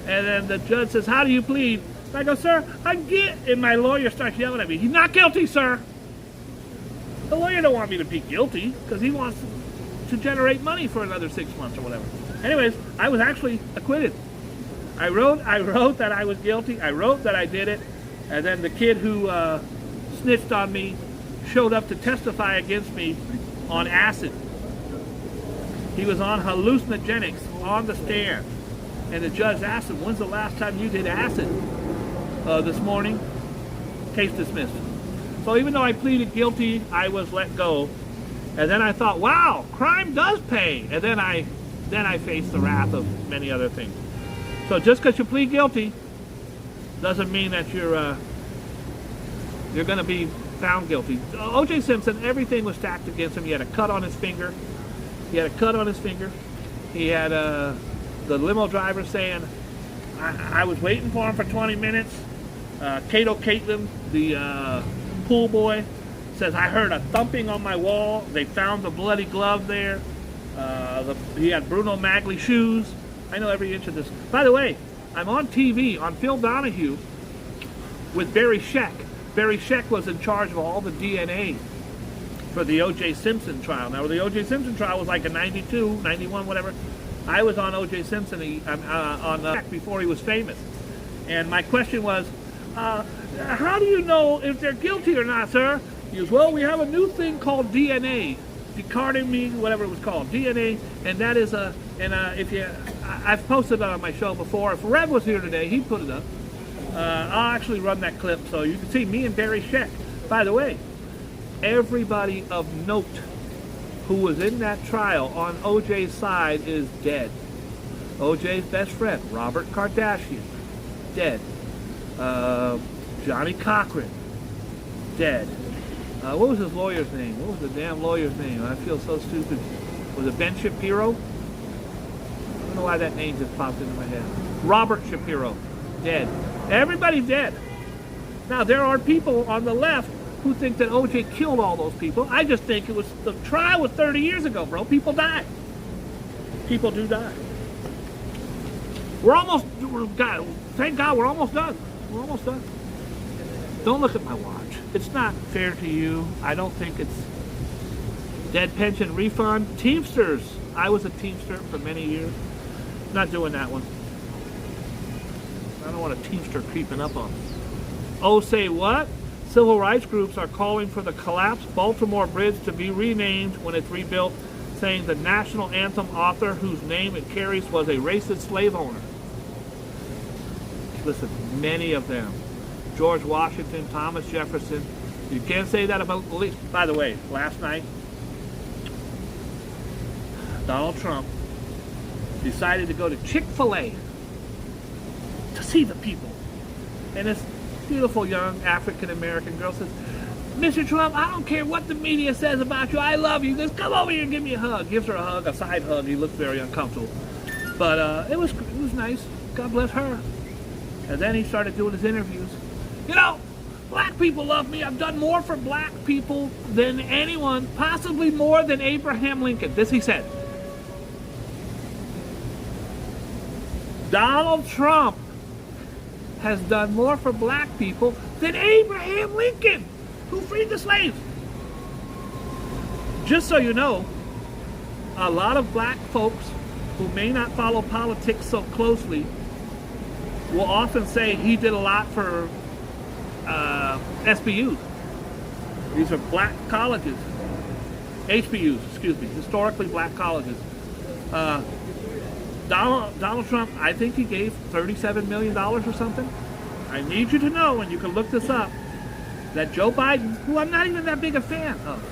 and then the judge says, "How do you plead?" And I go, "Sir, and my lawyer starts yelling at me. "He's not guilty, sir." The lawyer don't want me to be guilty because he wants to generate money for another 6 months or whatever. Anyways, I was actually acquitted. I wrote that I was guilty. I wrote that I did it. And then the kid who snitched on me showed up to testify against me on acid. He was on hallucinogenics on the stand. And the judge asked him, "When's the last time you did acid?" "This morning." Case dismissed. So even though I pleaded guilty, I was let go. And then I thought, wow, crime does pay. And then I faced the wrath of many other things. So just because you plead guilty doesn't mean that you're going to be found guilty. OJ Simpson, everything was stacked against him. He had a cut on his finger. He had the limo driver saying, I was waiting for him for 20 minutes. Cato Caitlin, the pool boy, says, "I heard a thumping on my wall. They found the bloody glove there. He had Bruno Magli shoes." I know every inch of this. By the way, I'm on TV on Phil Donahue with Barry Scheck. Barry Scheck was in charge of all the DNA for the OJ Simpson trial. Now, the OJ Simpson trial was like a 92, 91, whatever. I was on OJ Simpson before he was famous. And my question was, how do you know if they're guilty or not, sir? He goes, "Well, we have a new thing called DNA, decardamine, whatever it was called, DNA, and that is I've posted it on my show before. If Rev was here today, he'd put it up. I'll actually run that clip so you can see me and Barry Scheck. By the way, everybody of note who was in that trial on OJ's side is dead. OJ's best friend, Robert Kardashian, dead. Johnny Cochran, dead. What was his lawyer's name? What was the damn lawyer's name? I feel so stupid. Was it Ben Shapiro? I don't know why that name just popped into my head. Robert Shapiro, dead. Everybody's dead. Now, there are people on the left who think that OJ killed all those people. I just think the trial was 30 years ago, bro. People die. People do die. Thank God we're almost done. We're almost done. Don't look at my watch. It's not fair to you. I don't think it's dead pension refund. Teamsters. I was a Teamster for many years. Not doing that one. I don't want a Teamster creeping up on me. Oh, say what? Civil rights groups are calling for the collapsed Baltimore Bridge to be renamed when it's rebuilt, saying the national anthem author whose name it carries was a racist slave owner. Listen, many of them. George Washington, Thomas Jefferson. You can't say that about police. By the way, last night, Donald Trump decided to go to Chick-fil-A to see the people. And this beautiful young African-American girl says, Mr. Trump, I don't care what the media says about you. I love you. Just come over here and give me a hug. Gives her a hug, a side hug. He looked very uncomfortable. But it was nice. God bless her. And then he started doing his interviews. You know, black people love me. I've done more for black people than anyone, possibly more than Abraham Lincoln. This he said. Donald Trump has done more for black people than Abraham Lincoln, who freed the slaves. Just so you know, a lot of black folks who may not follow politics so closely will often say he did a lot for SBUs. These are black colleges. HBUs, excuse me, historically black colleges. Donald Trump, I think he gave $37 million or something. I need you to know, and you can look this up, that Joe Biden, who I'm not even that big a fan of,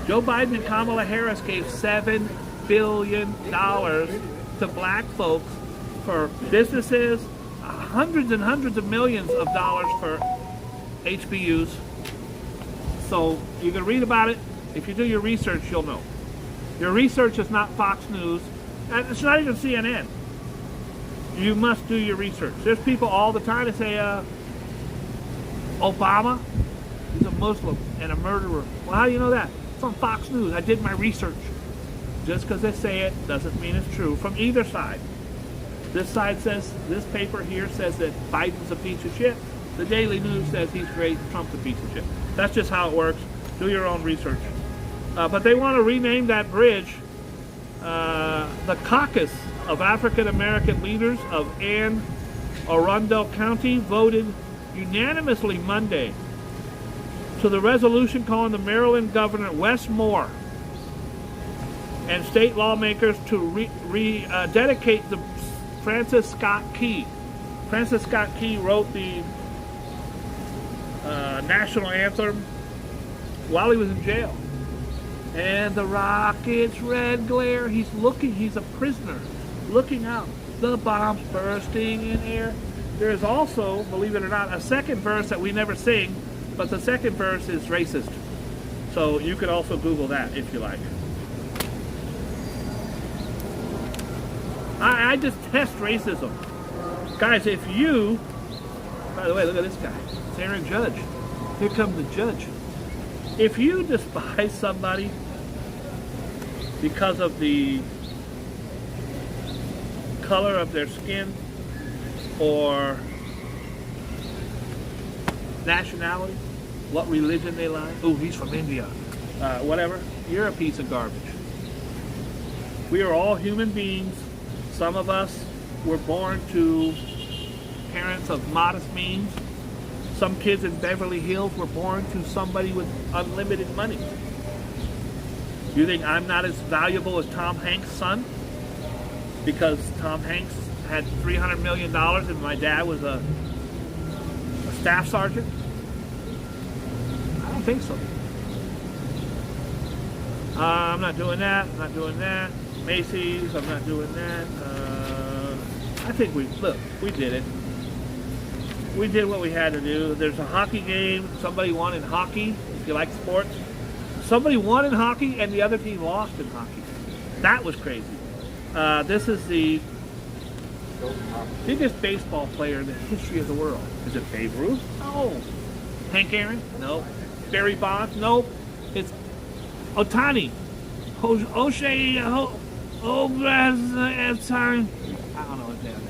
Joe Biden and Kamala Harris gave $7 billion to black folks for businesses, hundreds and hundreds of millions of dollars for HBUs. So you can read about it. If you do your research, you'll know. Your research is not Fox News, and it's not even CNN. You must do your research. There's people all the time that say, Obama, he's a Muslim and a murderer. Well, how do you know that? It's on Fox News. I did my research. Just because they say it doesn't mean it's true from either side. This side says, this paper here says that Biden's a piece of shit. The Daily News says he's great, Trump's a piece of shit. That's just how it works. Do your own research. But they want to rename that bridge the Caucus of African American Leaders of Anne Arundel County voted unanimously Monday to the resolution calling the Maryland Governor Wes Moore and state lawmakers to dedicate the Francis Scott Key. Francis Scott Key wrote the national anthem while he was in jail. And the rocket's red glare, he's a prisoner, looking out. The bombs bursting in air. There is also, believe it or not, a second verse that we never sing, but the second verse is racist. So you could also Google that if you like. I just test racism. Guys, if you, by the way, look at this guy. It's Aaron Judge. Here comes the judge. If you despise somebody because of the color of their skin or nationality, what religion they like, oh, he's from India, whatever, you're a piece of garbage. We are all human beings. Some of us were born to parents of modest means. Some kids in Beverly Hills were born to somebody with unlimited money. You think I'm not as valuable as Tom Hanks' son? Because Tom Hanks had $300 million and my dad was a staff sergeant? I don't think so. I'm not doing that. I'm not doing that. Macy's, I'm not doing that. I think we did it. We did what we had to do. There's a hockey game. Somebody won in hockey, if you like sports. Somebody won in hockey and the other team lost in hockey. That was crazy. This is the biggest baseball player in the history of the world. Is it Babe Ruth? No. Hank Aaron? No. Barry Bonds? No. It's Ohtani. OJ Simpson. I don't know his name.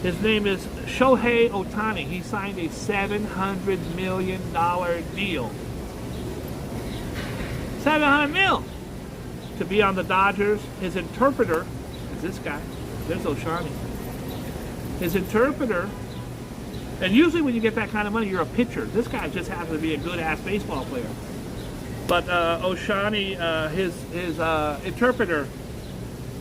His name is Shohei Ohtani. He signed a $700 million deal. $700 million to be on the Dodgers. His interpreter is this guy. There's Oshani. His interpreter And usually when you get that kind of money, you're a pitcher. This guy just happens to be a good-ass baseball player. But O'Shawney, his interpreter,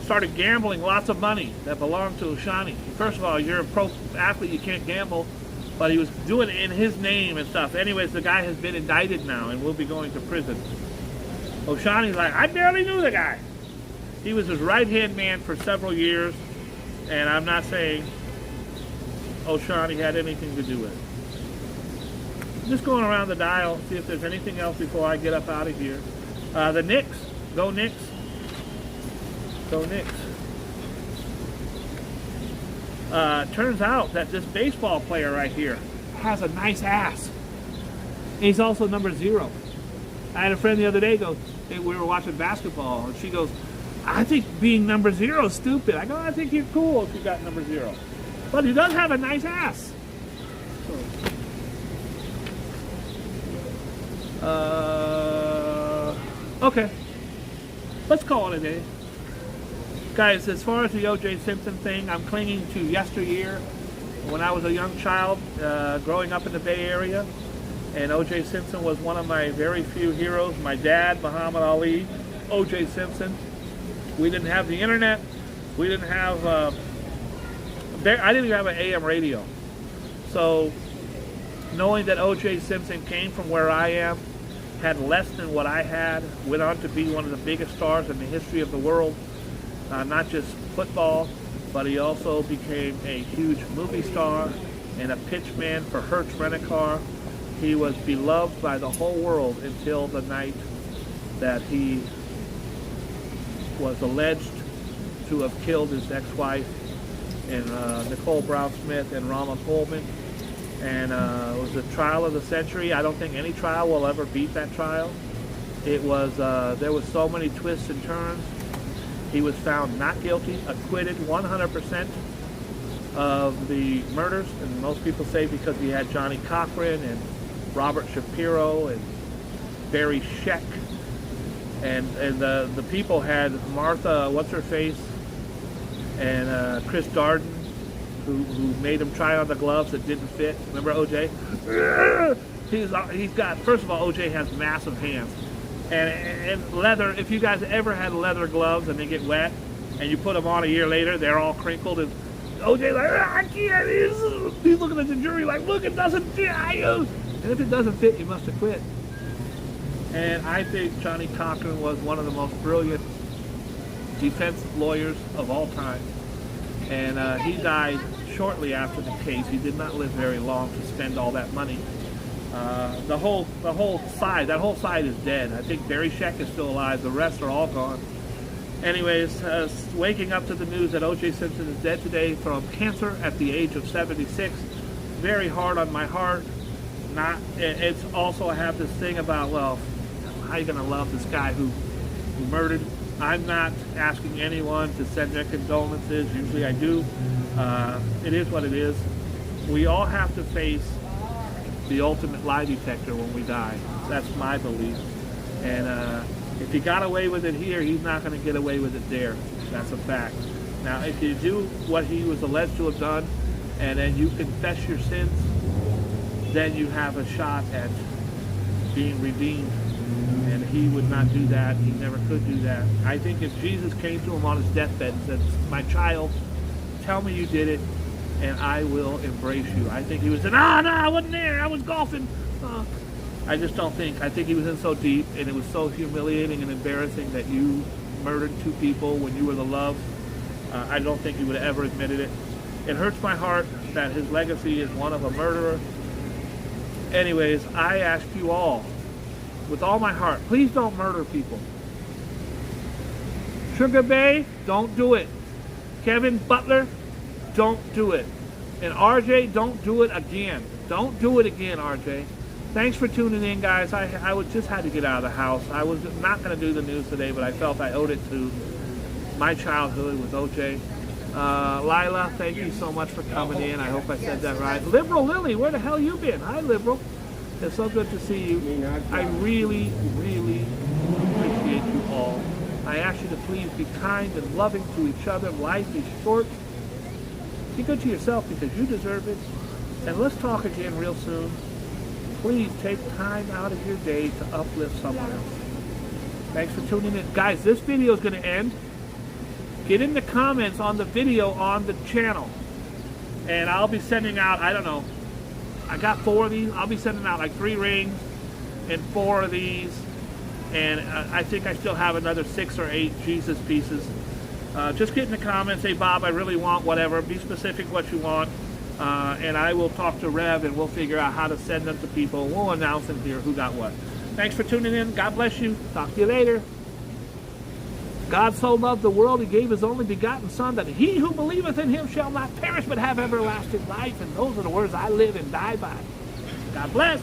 started gambling lots of money that belonged to O'Shawney. First of all, you're a pro athlete, you can't gamble. But he was doing it in his name and stuff. Anyways, the guy has been indicted now and will be going to prison. O'Shawnee's like, I barely knew the guy. He was his right-hand man for several years, and I'm not saying O'Shawney had anything to do with it. Just going around the dial, see if there's anything else before I get up out of here. The Knicks. Go Knicks. Go Knicks. Turns out that this baseball player right here has a nice ass. He's also number 0. I had a friend the other day go, we were watching basketball, and she goes, I think being number 0 is stupid. I go, I think you're cool if you got number 0. But he does have a nice ass. Okay. Let's call it a day. Guys, as far as the OJ Simpson thing, I'm clinging to yesteryear when I was a young child growing up in the Bay Area. And OJ Simpson was one of my very few heroes. My dad, Muhammad Ali, OJ Simpson. We didn't have the internet. We didn't have, I didn't even have an AM radio. So knowing that OJ Simpson came from where I am, had less than what I had, went on to be one of the biggest stars in the history of the world, not just football, but he also became a huge movie star and a pitchman for Hertz Rent-A-Car. He was beloved by the whole world until the night that he was alleged to have killed his ex-wife and Nicole Brown Smith and Rama Coleman. And it was the trial of the century. I don't think any trial will ever beat that trial. It was, there was so many twists and turns. He was found not guilty, acquitted 100% of the murders. And most people say because he had Johnny Cochran and Robert Shapiro and Barry Sheck. And the people had Martha, what's-her-face, and Chris Darden, who made him try on the gloves that didn't fit. Remember OJ? He's got, first of all, OJ has massive hands. And leather, if you guys ever had leather gloves and they get wet, and you put them on a year later, they're all crinkled, and OJ's like, I can't, he's looking at the jury like, look, it doesn't fit. And if it doesn't fit, you must have quit. And I think Johnny Cochran was one of the most brilliant defense lawyers of all time. And he died shortly after the case. He did not live very long to spend all that money. The whole side is dead. I think Barry Sheck is still alive. The rest are all gone. Anyways, waking up to the news that OJ Simpson is dead today from cancer at the age of 76. Very hard on my heart. It's also, I have this thing about, well, how are you going to love this guy who murdered? I'm not asking anyone to send their condolences. Usually I do. It is what it is. We all have to face the ultimate lie detector when we die. That's my belief. And if he got away with it here, he's not going to get away with it there. That's a fact. Now, if you do what he was alleged to have done, and then you confess your sins, then you have a shot at being redeemed. And he would not do that. He never could do that. I think if Jesus came to him on his deathbed and said, my child, tell me you did it, and I will embrace you. I think he was saying, no, I wasn't there. I was golfing. I just don't think. I think he was in so deep, and it was so humiliating and embarrassing that you murdered 2 people when you were the love. I don't think he would have ever admitted it. It hurts my heart that his legacy is one of a murderer. Anyways, I ask you all, with all my heart, please don't murder people. Sugar Bay, don't do it. Kevin Butler, don't do it. And RJ, don't do it again. Don't do it again, RJ. Thanks for tuning in, guys. I just had to get out of the house. I was not going to do the news today, but I felt I owed it to my childhood with OJ. Lila, thank you so much for coming in. I hope I said that right. Liberal Lily, where the hell you been? Hi, Liberal. It's so good to see you. I really, really appreciate you all. I ask you to please be kind and loving to each other. Life is short. Be good to yourself because you deserve it. And let's talk again real soon. Please take time out of your day to uplift someone else. Thanks for tuning in. Guys, this video is going to end. Get in the comments on the video on the channel. And I'll be sending out, I don't know, I got 4 of these. I'll be sending out like 3 rings and 4 of these. And I think I still have another 6 or 8 Jesus pieces. Just get in the comments, say, Bob, I really want whatever. Be specific what you want. And I will talk to Rev and we'll figure out how to send them to people. We'll announce in here who got what. Thanks for tuning in. God bless you. Talk to you later. God so loved the world, he gave his only begotten Son, that he who believeth in him shall not perish but have everlasting life. And those are the words I live and die by. God bless.